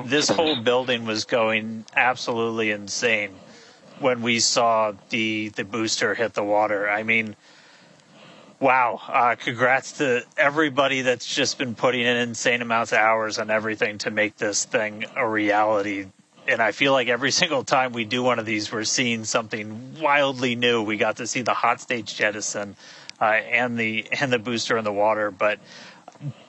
This whole building was going absolutely insane when we saw the booster hit the water. I mean, wow. Congrats to everybody that's just been putting in insane amounts of hours on everything to make this thing a reality. And I feel like every single time we do one of these, we're seeing something wildly new. We got to see the hot stage jettison and the booster in the water. But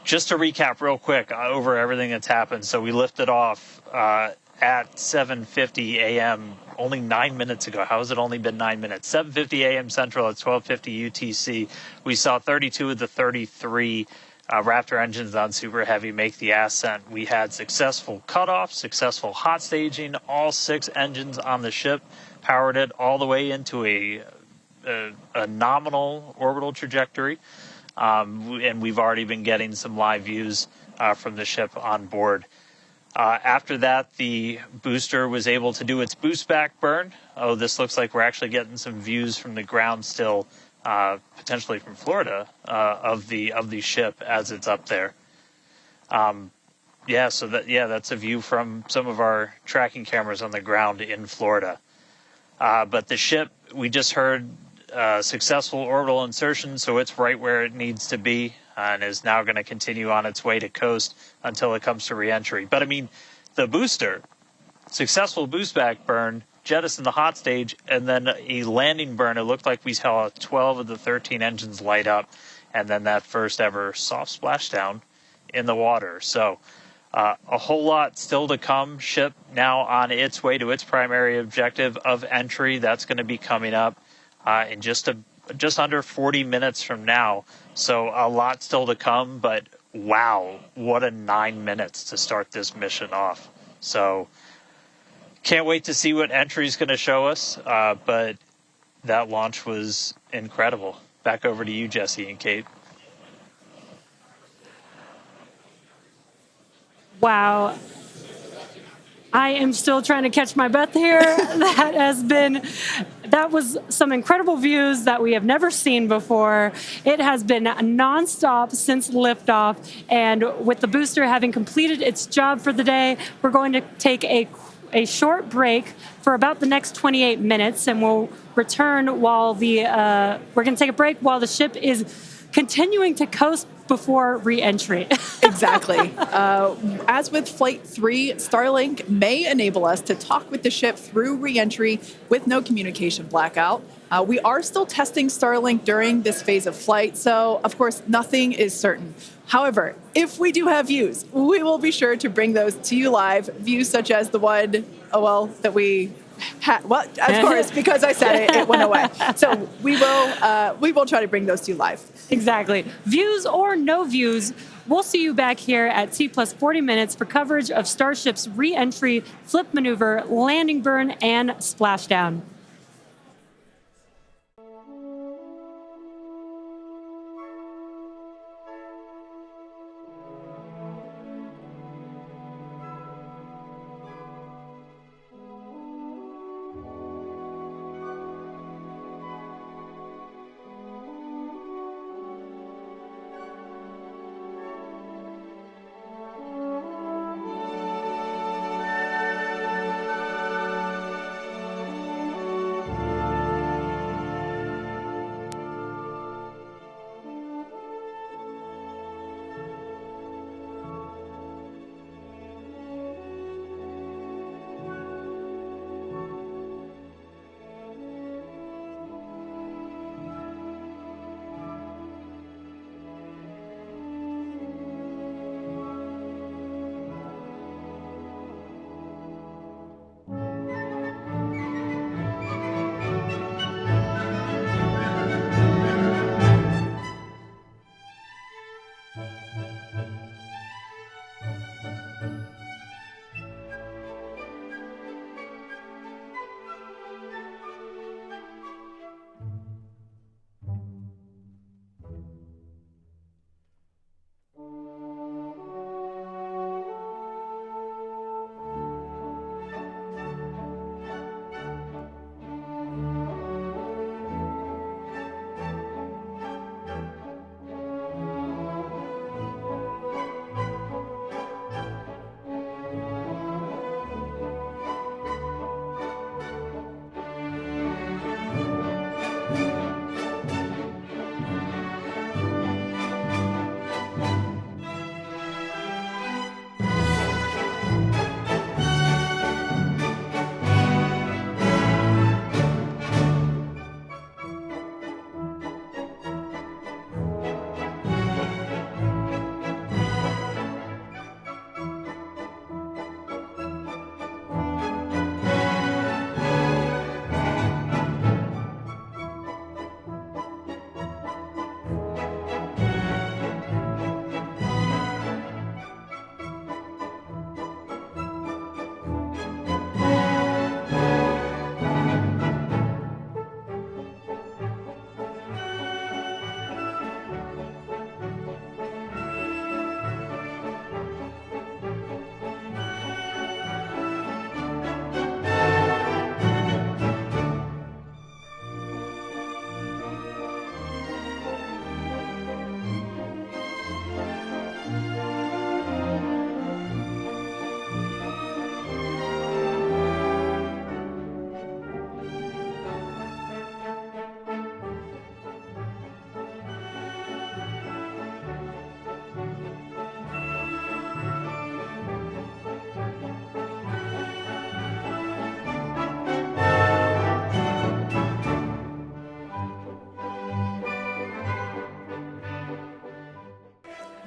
just to recap real quick over everything that's happened. So we lifted off at 7:50 a.m. only 9 minutes ago. How has it only been 9 minutes? 7:50 a.m. Central at 12:50 UTC. We saw 32 of the 33 Raptor engines on Super Heavy make the ascent. We had successful cutoff, successful hot staging. All 6 engines on the ship powered it all the way into a nominal orbital trajectory. And we've already been getting some live views from the ship on board. After that, the booster was able to do its boost back burn. Oh, this looks like we're actually getting some views from the ground still, potentially from Florida, of the ship as it's up there. That's a view from some of our tracking cameras on the ground in Florida. But the ship, we just heard successful orbital insertion, so it's right where it needs to be and is now going to continue on its way to coast until it comes to reentry. But I mean, the booster, successful boost back burn, jettison the hot stage, and then a landing burn. It looked like we saw 12 of the 13 engines light up, and then that first ever soft splashdown in the water. So a whole lot still to come. Ship now on its way to its primary objective of entry. That's going to be coming up in just under 40 minutes from now. So a lot still to come, but wow, what a 9 minutes to start this mission off. So can't wait to see what entry is going to show us, but that launch was incredible. Back over to you, Jesse and Kate. Wow. I am still trying to catch my breath here. That was some incredible views that we have never seen before. It has been nonstop since liftoff, and with the booster having completed its job for the day, we're going to take a short break for about the next 28 minutes, and we'll return while we're going to take a break while the ship is continuing to coast before re-entry. Exactly. As with Flight 3, Starlink may enable us to talk with the ship through re-entry with no communication blackout. We are still testing Starlink during this phase of flight, so of course nothing is certain. However, if we do have views, we will be sure to bring those to you live. Views such as the one, that we had. Well, of course, because I said it went away. So we will try to bring those to you live. Exactly. Views or no views, we'll see you back here at T plus 40 minutes for coverage of Starship's re-entry, flip maneuver, landing burn, and splashdown.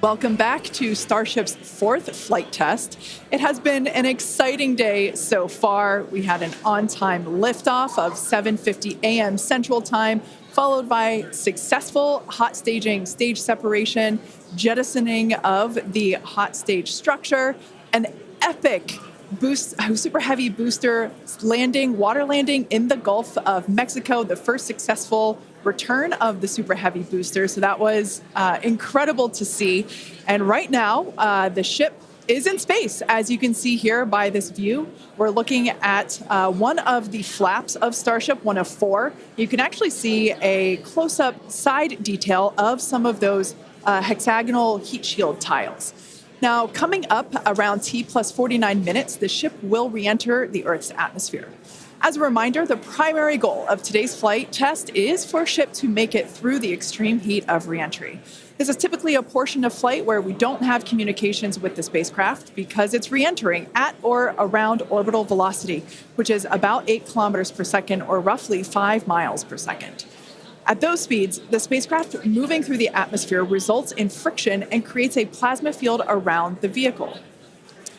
Welcome back to Starship's 4th flight test. It has been an exciting day so far. We had an on-time liftoff of 7:50 a.m. Central Time, followed by successful hot staging, stage separation, jettisoning of the hot stage structure, an epic Super Heavy booster landing, water landing in the Gulf of Mexico, the first successful return of the Super Heavy booster. So that was incredible to see. And right now, the ship is in space. As you can see here by this view, we're looking at one of the flaps of Starship, one of 4. You can actually see a close-up side detail of some of those hexagonal heat shield tiles. Now, coming up around T plus 49 minutes, the ship will re-enter the Earth's atmosphere. As a reminder, the primary goal of today's flight test is for a ship to make it through the extreme heat of re-entry. This is typically a portion of flight where we don't have communications with the spacecraft because it's re-entering at or around orbital velocity, which is about 8 kilometers per second or roughly 5 miles per second. At those speeds, the spacecraft moving through the atmosphere results in friction and creates a plasma field around the vehicle.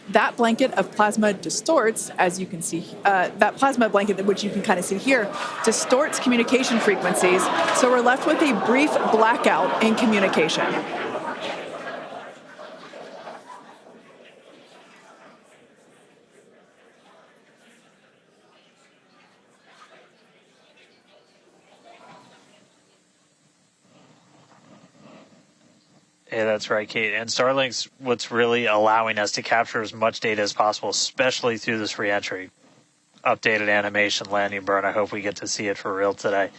That blanket of plasma distorts, as you can see, that plasma blanket, which you can kind of see here, distorts communication frequencies, so we're left with a brief blackout in communication. Yeah, that's right, Kate. And Starlink's what's really allowing us to capture as much data as possible, especially through this reentry. Updated animation, landing burn. I hope we get to see it for real today.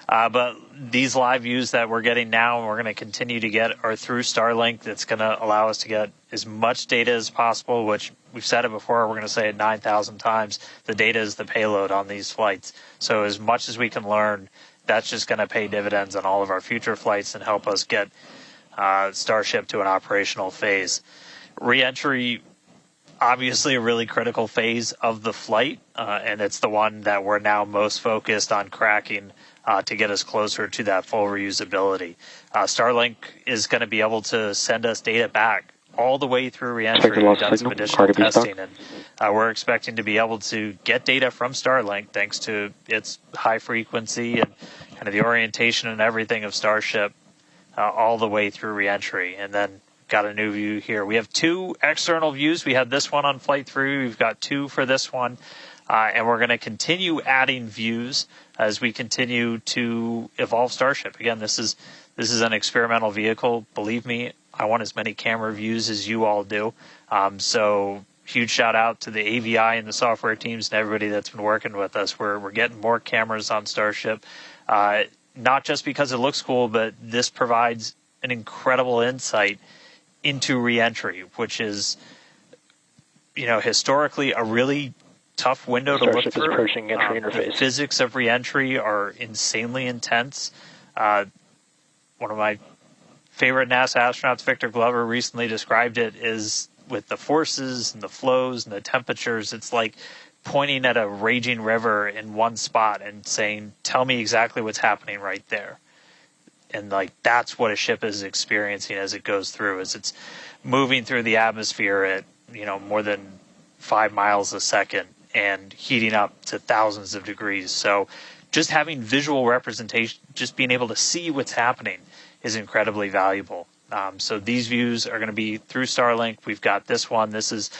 But these live views that we're getting now and we're going to continue to get are through Starlink. That's going to allow us to get as much data as possible, which we've said it before. We're going to say it 9,000 times. The data is the payload on these flights. So as much as we can learn, that's just going to pay dividends on all of our future flights and help us get Starship to an operational phase. Re-entry, obviously a really critical phase of the flight, and it's the one that we're now most focused on cracking to get us closer to that full reusability. Starlink is going to be able to send us data back all the way through re-entry. We've done some additional testing, and we're expecting to be able to get data from Starlink thanks to its high frequency and kind of the orientation and everything of Starship all the way through re-entry. And then got a new view here. We have 2 external views. We had this one on flight 3. We've got 2 for this one. And we're going to continue adding views as we continue to evolve Starship. Again, this is an experimental vehicle. Believe me, I want as many camera views as you all do. So huge shout out to the AVI and the software teams and everybody that's been working with us. We're getting more cameras on Starship. Not just because it looks cool, but this provides an incredible insight into re-entry, which is, historically a really tough window to look through. Approaching entry interface. The physics of re-entry are insanely intense. One of my favorite NASA astronauts, Victor Glover, recently described it as with the forces and the flows and the temperatures, it's like pointing at a raging river in one spot and saying, tell me exactly what's happening right there. And that's what a ship is experiencing as it goes through, as it's moving through the atmosphere at, more than 5 miles a second and heating up to thousands of degrees. So just having visual representation, just being able to see what's happening is incredibly valuable. So these views are going to be through Starlink. We've got this one. This is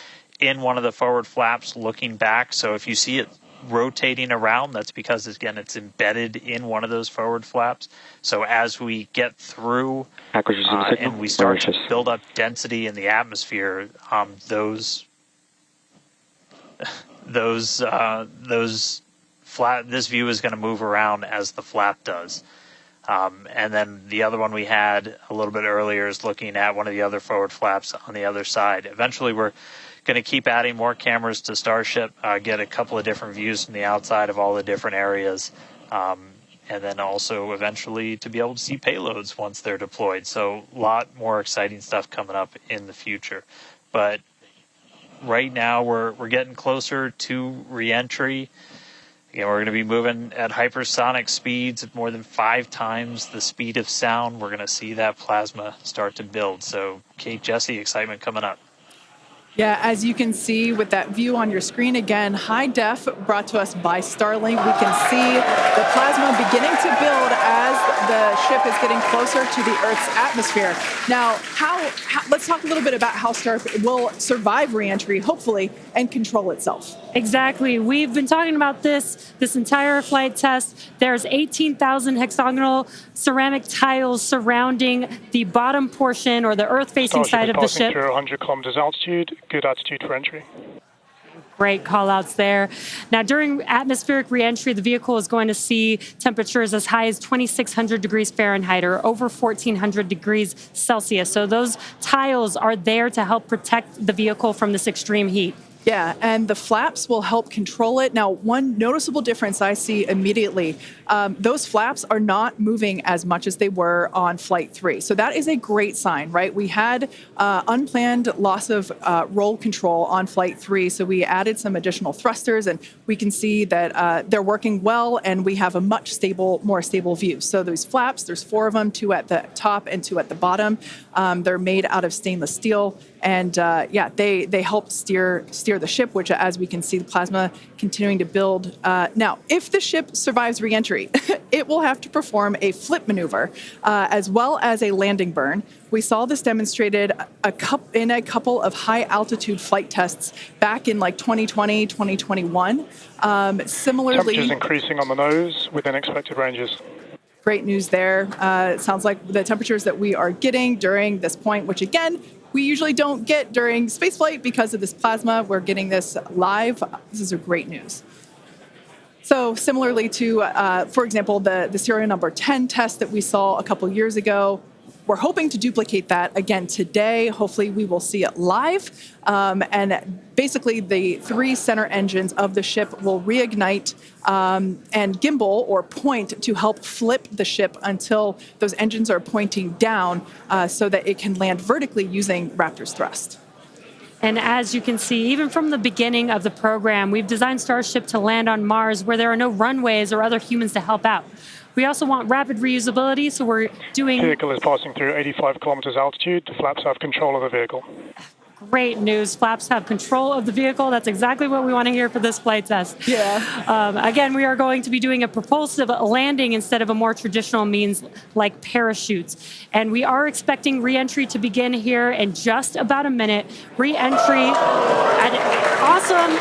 in one of the forward flaps looking back. So if you see it rotating around, that's because, again, it's embedded in one of those forward flaps. So as we get through and we start to build up density in the atmosphere, this view is going to move around as the flap does. And then the other one we had a little bit earlier is looking at one of the other forward flaps on the other side. Eventually we're going to keep adding more cameras to Starship, get a couple of different views from the outside of all the different areas, and then also eventually to be able to see payloads once they're deployed. So a lot more exciting stuff coming up in the future. But right now we're getting closer to re-entry. Again, we're going to be moving at hypersonic speeds of more than 5 times the speed of sound. We're going to see that plasma start to build. So, Kate, Jesse, excitement coming up. Yeah, as you can see with that view on your screen, again, high def brought to us by Starlink. We can see the plasma beginning to build as the ship is getting closer to the Earth's atmosphere. Now, let's talk a little bit about how Starship will survive reentry, hopefully, and control itself. Exactly. We've been talking about this entire flight test. There's 18,000 hexagonal ceramic tiles surrounding the bottom portion or the Earth-facing side of the ship. Through 100 kilometers altitude, good altitude for entry. Great call-outs there. Now, during atmospheric reentry, the vehicle is going to see temperatures as high as 2,600 degrees Fahrenheit or over 1,400 degrees Celsius. So those tiles are there to help protect the vehicle from this extreme heat. Yeah, and the flaps will help control it. Now, one noticeable difference I see immediately, those flaps are not moving as much as they were on Flight 3. So that is a great sign, right? We had unplanned loss of roll control on Flight 3, so we added some additional thrusters, and we can see that they're working well, and we have a much more stable view. So those flaps, there's 4 of them, 2 at the top and 2 at the bottom. They're made out of stainless steel. And they help steer the ship, which, as we can see, the plasma continuing to build. Now, if the ship survives reentry, it will have to perform a flip maneuver as well as a landing burn. We saw this demonstrated in a couple of high-altitude flight tests back in like 2020, 2021. Similarly, temperatures increasing on the nose within expected ranges. Great news there. It sounds like the temperatures that we are getting during this point, which again, we usually don't get during spaceflight because of this plasma. We're getting this live. This is great news. So similarly to, for example, the serial number 10 test that we saw a couple years ago, we're hoping to duplicate that again today. Hopefully we will see it live. And basically the 3 center engines of the ship will reignite and gimbal or point to help flip the ship until those engines are pointing down so that it can land vertically using Raptor's thrust. And as you can see, even from the beginning of the program, we've designed Starship to land on Mars where there are no runways or other humans to help out. We also want rapid reusability, so we're doing... The vehicle is passing through 85 kilometers altitude. The flaps have control of the vehicle. Great news. Flaps have control of the vehicle. That's exactly what we want to hear for this flight test. Yeah. Again, we are going to be doing a propulsive landing instead of a more traditional means like parachutes. And we are expecting re-entry to begin here in just about a minute. Re-entry, an awesome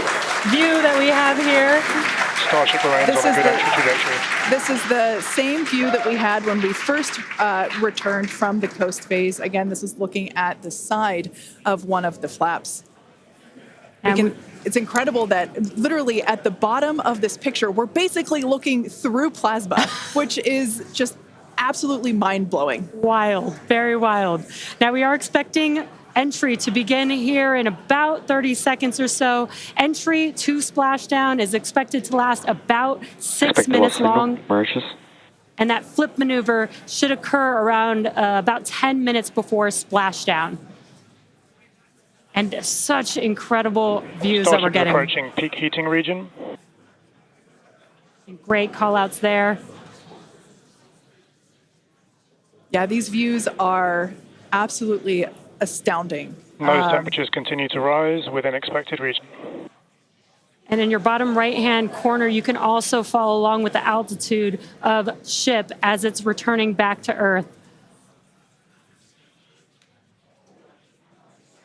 view that we have here. Starship remains on a good entry trajectory. This is the same view that we had when we first returned from the coast phase. Again, this is looking at the side of one of the flaps. It's incredible that literally at the bottom of this picture, we're basically looking through plasma, which is just absolutely mind-blowing. Wild, very wild. Now we are expecting entry to begin here in about 30 seconds or so. Entry to splashdown is expected to last about 6 minutes long. And that flip maneuver should occur around about 10 minutes before splashdown. And such incredible views Starship that we're getting. Approaching peak heating region. Great call-outs there. Yeah, these views are absolutely astounding. Nose temperatures continue to rise within expected region. And in your bottom right-hand corner, you can also follow along with the altitude of ship as it's returning back to Earth.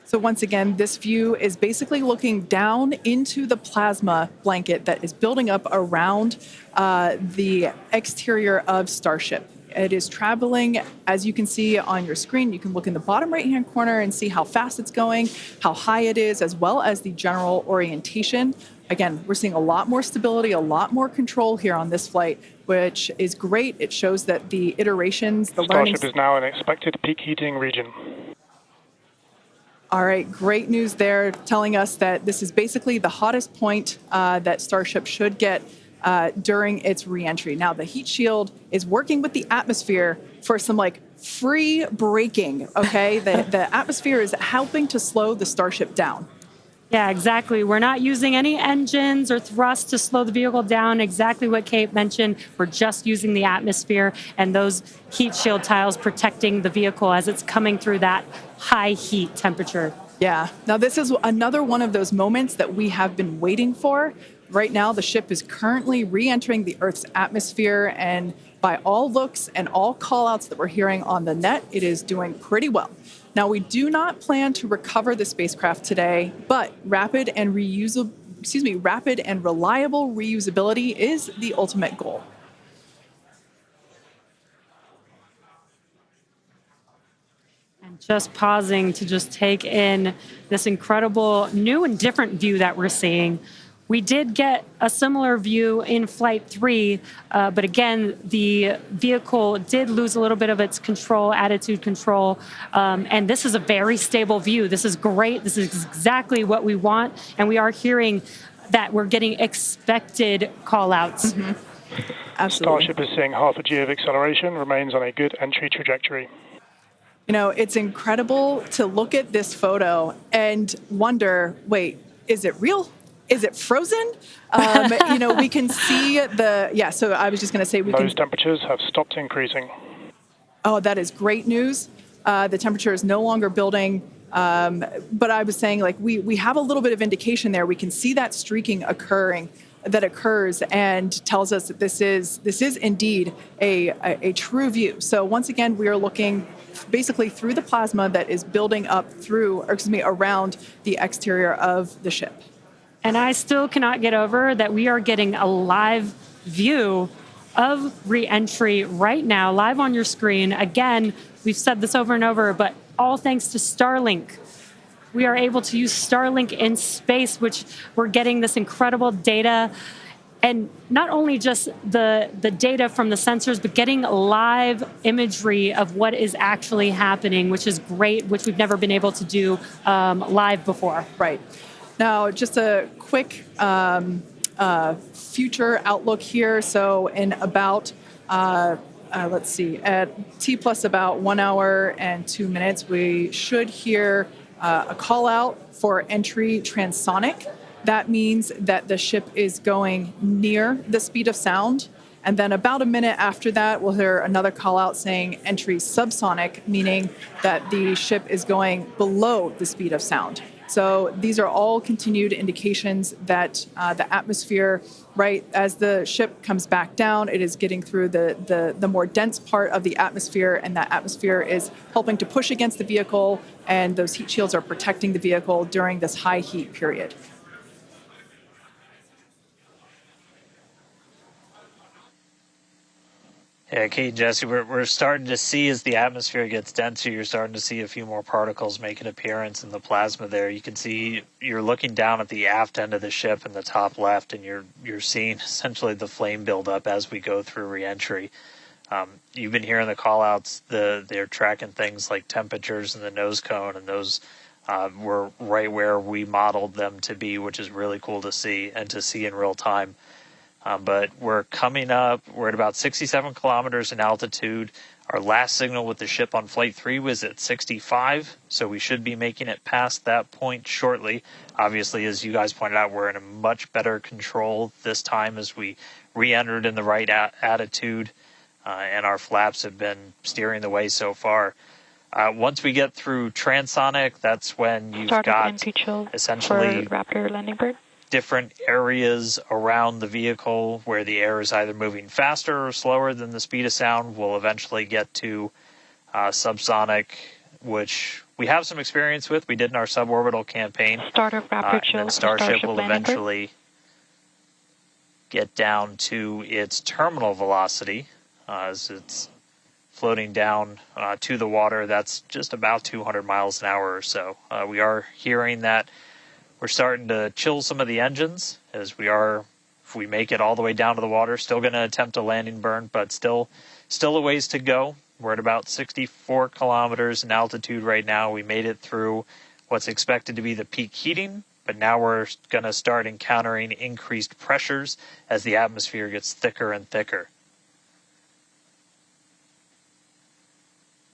So once again, this view is basically looking down into the plasma blanket that is building up around the exterior of Starship. It is traveling, as you can see on your screen. You can look in the bottom right-hand corner and see how fast it's going, how high it is, as well as the general orientation. Again, we're seeing a lot more stability, a lot more control here on this flight, which is great. It shows that the iterations, the learning... Starship is now in expected peak heating region. All right, great news there, telling us that this is basically the hottest point that Starship should get during its reentry. Now, the heat shield is working with the atmosphere for some free braking, okay? The atmosphere is helping to slow the Starship down. Yeah, exactly. We're not using any engines or thrust to slow the vehicle down. Exactly what Kate mentioned. We're just using the atmosphere and those heat shield tiles protecting the vehicle as it's coming through that high heat temperature. Yeah. Now, this is another one of those moments that we have been waiting for. Right now, the ship is currently re-entering the Earth's atmosphere, and by all looks and all call-outs that we're hearing on the net, it is doing pretty well. Now, we do not plan to recover the spacecraft today, but rapid and reliable reusability is the ultimate goal. And just pausing to just take in this incredible new and different view that we're seeing. We did get a similar view in Flight 3, but again, the vehicle did lose a little bit of its control, attitude control, and this is a very stable view. This is great. This is exactly what we want, and we are hearing that we're getting expected call-outs. Mm-hmm. Absolutely. Starship is seeing half a G of acceleration, remains on a good entry trajectory. You know, it's incredible to look at this photo and wonder, wait, is it real? Is it frozen? You know, we can see so I was just going to say Those temperatures have stopped increasing. Oh, that is great news. The temperature is no longer building. But I was saying, like, we have a little bit of indication there. We can see that streaking that occurs and tells us that this is indeed a true view. So once again, we are looking basically through the plasma that is building up around the exterior of the ship. And I still cannot get over that we are getting a live view of re-entry right now, live on your screen. Again, we've said this over and over, but all thanks to Starlink. We are able to use Starlink in space, which we're getting this incredible data. And not only just the data from the sensors, but getting live imagery of what is actually happening, which is great, which we've never been able to do live before. Right. Now, just a quick future outlook here. So in about, at T plus about 1 hour and 2 minutes, we should hear a call out for entry transonic. That means that the ship is going near the speed of sound. And then about a minute after that, we'll hear another call out saying entry subsonic, meaning that the ship is going below the speed of sound. So these are all continued indications that the atmosphere, right, as the ship comes back down, it is getting through the more dense part of the atmosphere, and that atmosphere is helping to push against the vehicle, and those heat shields are protecting the vehicle during this high heat period. Yeah, Kate and Jesse, we're starting to see as the atmosphere gets denser, you're starting to see a few more particles make an appearance in the plasma there. You can see you're looking down at the aft end of the ship in the top left, and you're seeing essentially the flame build up as we go through reentry. You've been hearing the call-outs. They're tracking things like temperatures in the nose cone, and those were right where we modeled them to be, which is really cool to see and to see in real time. But we're coming up, we're at about 67 kilometers in altitude. Our last signal with the ship on Flight 3 was at 65, so we should be making it past that point shortly. Obviously, as you guys pointed out, we're in a much better control this time as we re-entered in the right attitude, and our flaps have been steering the way so far. Once we get through transonic, that's when you've got essentially Raptor landing bird. Different areas around the vehicle where the air is either moving faster or slower than the speed of sound. We'll eventually get to subsonic, which we have some experience with. We did in our suborbital campaign. Start of Raptor chill. And Starship will eventually get down to its terminal velocity as it's floating down to the water. That's just about 200 miles an hour or so. We are hearing that we're starting to chill some of the engines as we are, if we make it all the way down to the water, still going to attempt a landing burn, but still a ways to go. We're at about 64 kilometers in altitude right now. We made it through what's expected to be the peak heating, but now we're going to start encountering increased pressures as the atmosphere gets thicker and thicker.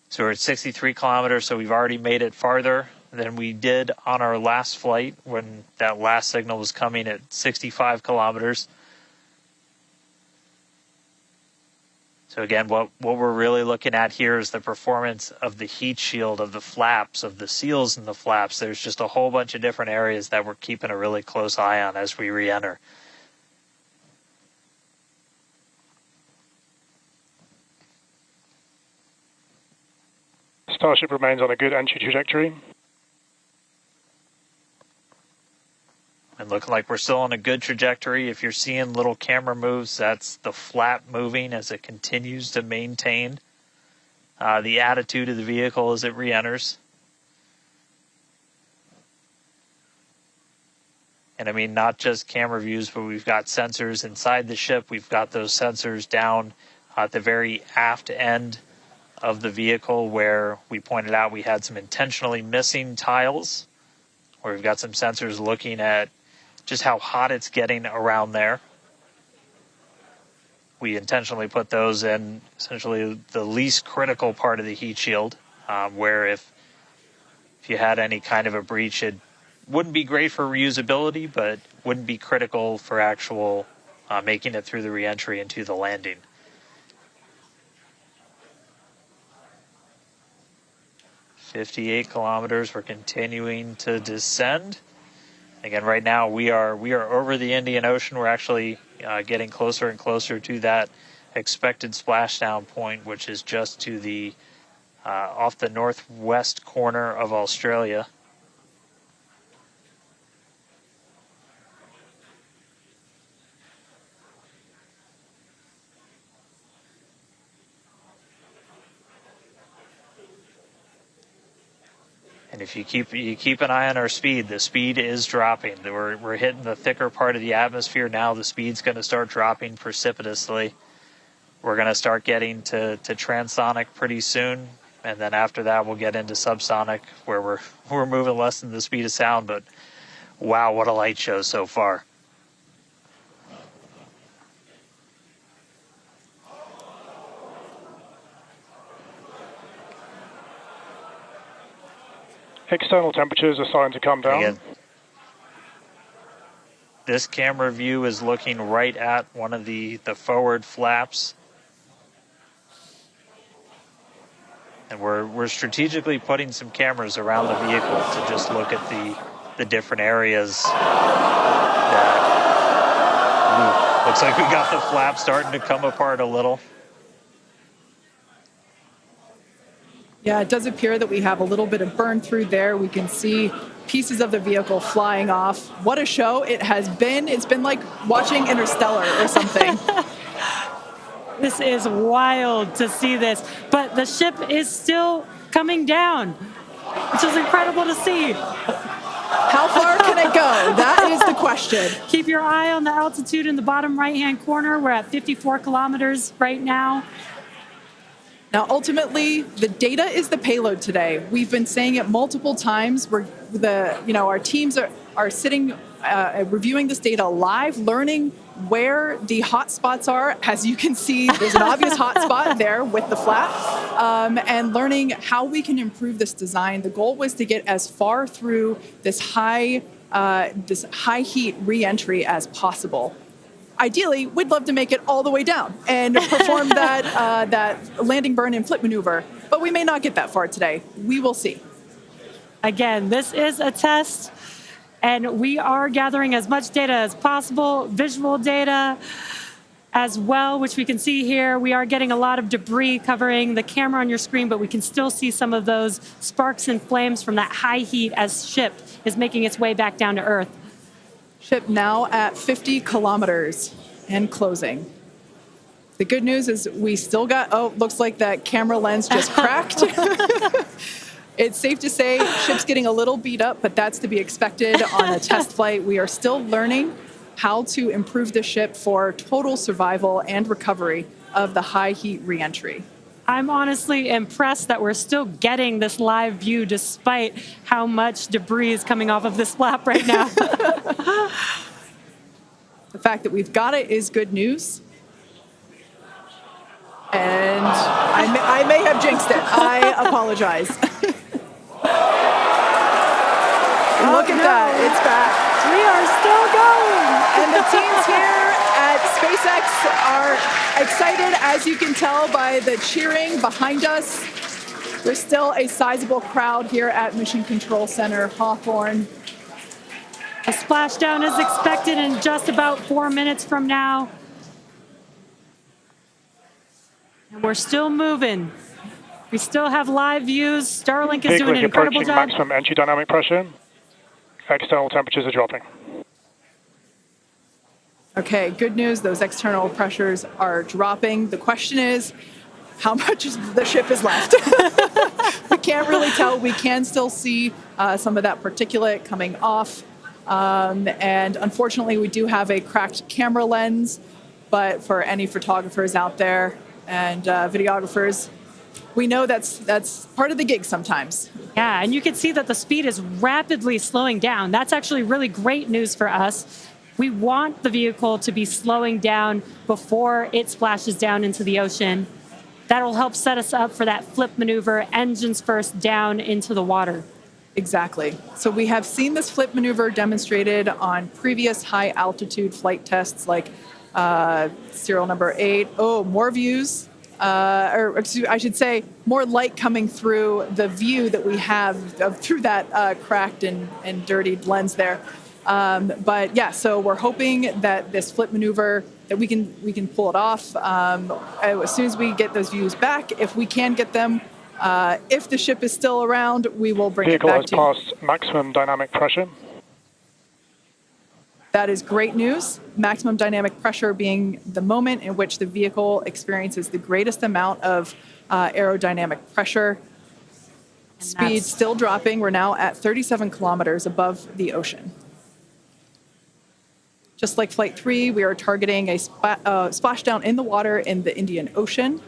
So we're at 63 kilometers, so we've already made it farther. than we did on our last flight when that last signal was coming at 65 kilometers. So again, what we're really looking at here is the performance of the heat shield, of the flaps, of the seals in the flaps. There's just a whole bunch of different areas that we're keeping a really close eye on as we re-enter. Starship remains on a good entry trajectory. And looking like we're still on a good trajectory. If you're seeing little camera moves, that's the flap moving as it continues to maintain the attitude of the vehicle as it re-enters. And I mean, not just camera views, but we've got sensors inside the ship. We've got those sensors down at the very aft end of the vehicle where we pointed out we had some intentionally missing tiles, where we've got some sensors looking at just how hot it's getting around there. We intentionally put those in essentially the least critical part of the heat shield, where if you had any kind of a breach, it wouldn't be great for reusability, but wouldn't be critical for actual making it through the re-entry into the landing. "58 kilometers, we're continuing to descend. Again, right now we are over the Indian Ocean. We're actually getting closer and closer to that expected splashdown point, which is just to the off the northwest corner of Australia. And if you keep an eye on our speed, the speed is dropping. We're hitting the thicker part of the atmosphere now. The speed's going to start dropping precipitously. We're going to start getting to transonic pretty soon, and then after that we'll get into subsonic, where we're moving less than the speed of sound. But wow, what a light show so far! External temperatures are starting to come down. Again, this camera view is looking right at one of the forward flaps. And we're strategically putting some cameras around the vehicle to just look at the different areas that looks like we got the flap starting to come apart a little. Yeah, it does appear that we have a little bit of burn through there. We can see pieces of the vehicle flying off. What a show it has been. It's been like watching Interstellar or something. This is wild to see this, but the ship is still coming down, which is incredible to see. How far can it go? That is the question. Keep your eye on the altitude in the bottom right-hand corner. We're at 54 kilometers right now. Now, ultimately, the data is the payload today. We've been saying it multiple times. Our teams are sitting, reviewing this data live, learning where the hot spots are. As you can see, there's an obvious hot spot there with the flap, and learning how we can improve this design. The goal was to get as far through this high heat re-entry as possible. Ideally, we'd love to make it all the way down and perform that landing burn and flip maneuver, but we may not get that far today. We will see. Again, this is a test, and we are gathering as much data as possible, visual data as well, which we can see here. We are getting a lot of debris covering the camera on your screen, but we can still see some of those sparks and flames from that high heat as ship is making its way back down to Earth. Ship now at 50 kilometers and closing. The good news is we still got, looks like that camera lens just cracked. It's safe to say ship's getting a little beat up, but that's to be expected on a test flight. We are still learning how to improve the ship for total survival and recovery of the high heat reentry. I'm honestly impressed that we're still getting this live view despite how much debris is coming off of this flap right now. The fact that we've got it is good news. And I may have jinxed it. I apologize. look at that. It's back. We are still going. And the teams here at SpaceX are excited, as you can tell by the cheering behind us. There's still a sizable crowd here at Mission Control Center Hawthorne. A splashdown is expected in just about 4 minutes from now. And we're still moving. We still have live views. Starlink is doing an incredible approaching job. maximum entry dynamic pressure. External temperatures are dropping. Okay, good news. Those external pressures are dropping. The question is, how much of the ship is left? We can't really tell. We can still see some of that particulate coming off. And unfortunately, we do have a cracked camera lens. But for any photographers out there and videographers, we know that's part of the gig sometimes. Yeah, and you can see that the speed is rapidly slowing down. That's actually really great news for us. We want the vehicle to be slowing down before it splashes down into the ocean. That'll help set us up for that flip maneuver, engines first down into the water. Exactly. So we have seen this flip maneuver demonstrated on previous high altitude flight tests like serial number 8. Oh, more views. Or excuse, I should say, more light coming through the view that we have through that cracked and dirtied lens there. But yeah, so we're hoping that this flip maneuver, that we can pull it off as soon as we get those views back. If we can get them, if the ship is still around, we will bring it back to you. Vehicle has passed maximum dynamic pressure. That is great news. Maximum dynamic pressure being the moment in which the vehicle experiences the greatest amount of aerodynamic pressure. Speed still dropping. We're now at 37 kilometers above the ocean. Just like Flight 3, we are targeting a splashdown in the water in the Indian Ocean.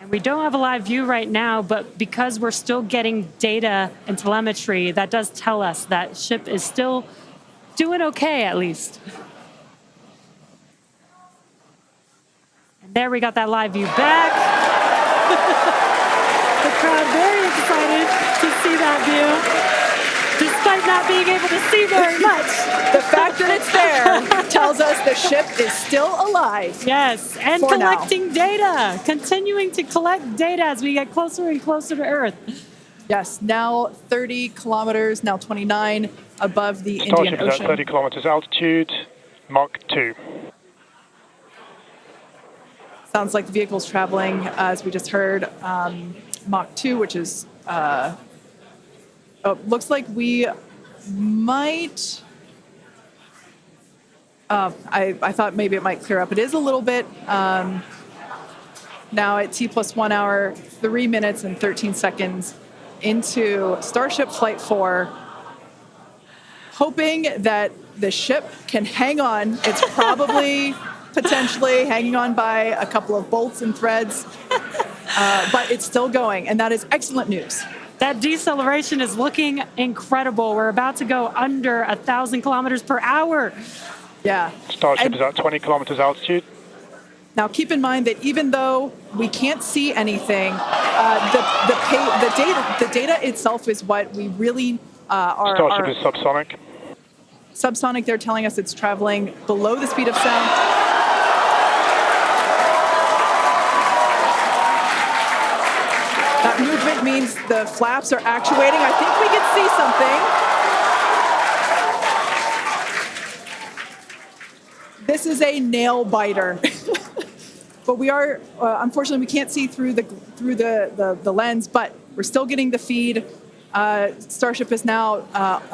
And we don't have a live view right now, but because we're still getting data and telemetry, that does tell us that ship is still doing okay, at least. And there we got that live view back. The crowd very excited to see that view, despite not being able to see very much. The fact that it's there tells us the ship is still alive. Yes, and collecting data, continuing to collect data as we get closer and closer to Earth. Yes, now 30 kilometers, now 29 above the Indian Starship is Ocean. at 30 kilometers altitude, Mach 2. Sounds like the vehicle's traveling, as we just heard, Mach 2, which is, looks like we might, I thought maybe it might clear up. It is a little bit, now at T plus 1 hour, 3 minutes and 13 seconds into Starship Flight 4, hoping that the ship can hang on. It's probably potentially hanging on by a couple of bolts and threads, but it's still going, and that is excellent news. That deceleration is looking incredible. We're about to go under 1,000 kilometers per hour. Yeah. Starship is at 20 kilometers altitude. Now, keep in mind that even though we can't see anything, the data itself is what we really are. Starship is subsonic. Subsonic, they're telling us it's traveling below the speed of sound. That movement means the flaps are actuating. I think we can see something. This is a nail biter. But we are, unfortunately, we can't see through the lens, but we're still getting the feed. Starship is now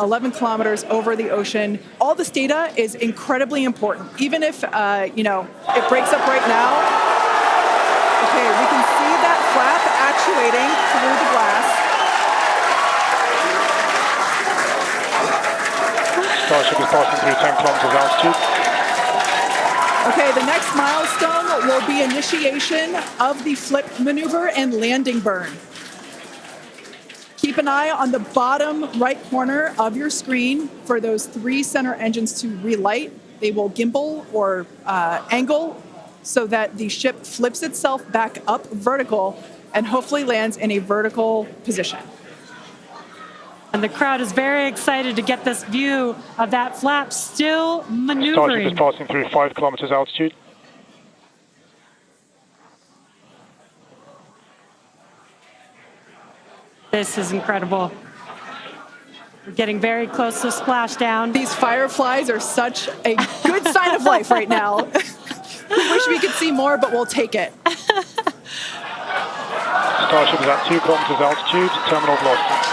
11 kilometers over the ocean. All this data is incredibly important, even if, it breaks up right now. Okay, we can see that flap actuating through the glass. Starship is passing through 10 kilometers altitude. Okay, the next milestone will be initiation of the flip maneuver and landing burn. Keep an eye on the bottom right corner of your screen for those 3 center engines to relight. They will gimbal or angle so that the ship flips itself back up vertical and hopefully lands in a vertical position. And the crowd is very excited to get this view of that flap still Starship maneuvering. is passing through 5 kilometers altitude. This is incredible. We're getting very close to splashdown. These fireflies are such a good sign of life right now. We wish we could see more, but we'll take it. Starship is at 2 kilometers altitude, terminal velocity.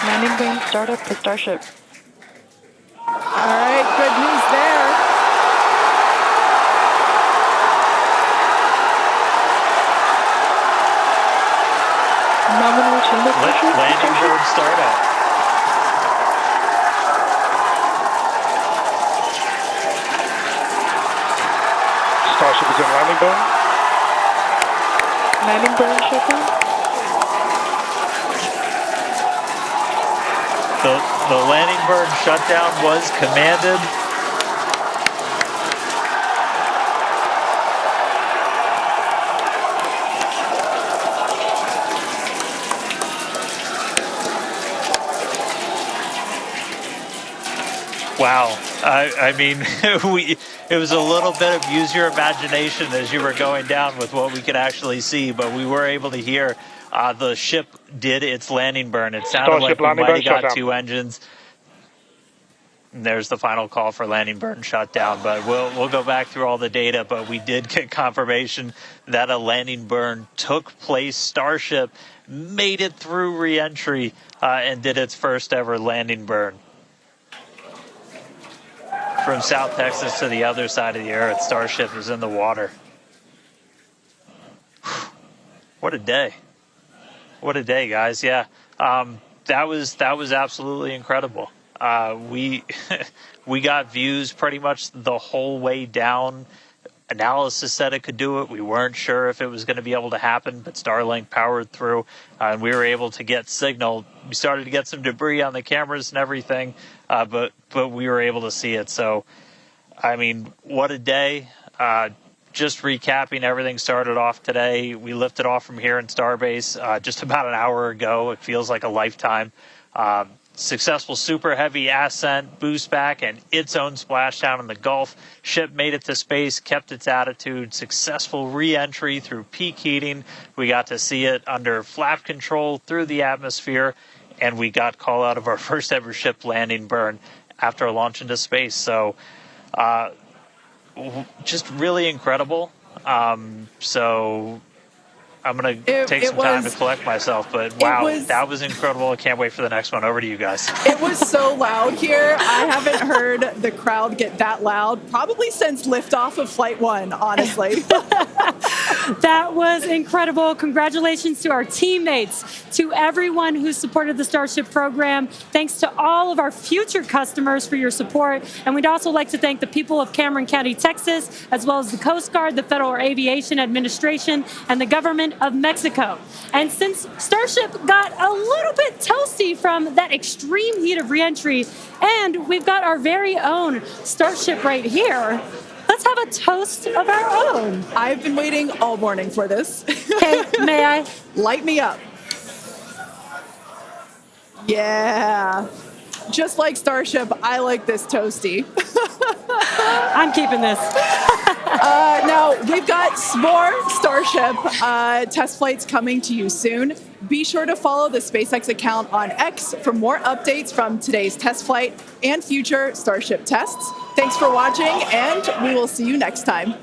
Landing burn startup for Starship. All right, good news there. Nominal chamber pressure for Landing Starship. bird startup. Starship is in landing burn. Landing burn shutdown. The landing burn shutdown was commanded. Wow. I mean, it was a little bit of use your imagination as you were going down with what we could actually see, but we were able to hear the ship did its landing burn. It sounded Starship like we landing might burn have got shutdown. 2 engines. And there's the final call for landing burn shutdown, but we'll go back through all the data, but we did get confirmation that a landing burn took place. Starship made it through re-entry and did its first ever landing burn. From South Texas to the other side of the earth, Starship is in the water. What a day. What a day, guys. Yeah, that was absolutely incredible. We got views pretty much the whole way down. Analysis said it could do it. We weren't sure if it was going to be able to happen, but Starlink powered through, and we were able to get signal. We started to get some debris on the cameras and everything, but we were able to see it. So, I mean, what a day. Just recapping, everything started off today. We lifted off from here in Starbase just about an hour ago. It feels like a lifetime. Successful super heavy ascent, boost back, and its own splashdown in the Gulf. Ship made it to space, kept its attitude. Successful re-entry through peak heating. We got to see it under flap control through the atmosphere, and we got call out of our first ever ship landing burn after a launch into space. So, just really incredible. So I'm going to take some time to collect myself, but wow, that was incredible. I can't wait for the next one. Over to you guys. It was so loud here. I haven't heard the crowd get that loud probably since liftoff of Flight 1, honestly. That was incredible. Congratulations to our teammates, to everyone who supported the Starship program. Thanks to all of our future customers for your support. And we'd also like to thank the people of Cameron County, Texas, as well as the Coast Guard, the Federal Aviation Administration, and the government of Mexico. And since Starship got a little bit toasty from that extreme heat of reentry, and we've got our very own Starship right here, let's have a toast of our own. I've been waiting all morning for this. Okay, may I? Light me up. Yeah. Just like Starship, I like this toasty. I'm keeping this. Now, we've got more Starship test flights coming to you soon. Be sure to follow the SpaceX account on X for more updates from today's test flight and future Starship tests. Thanks for watching, and we will see you next time.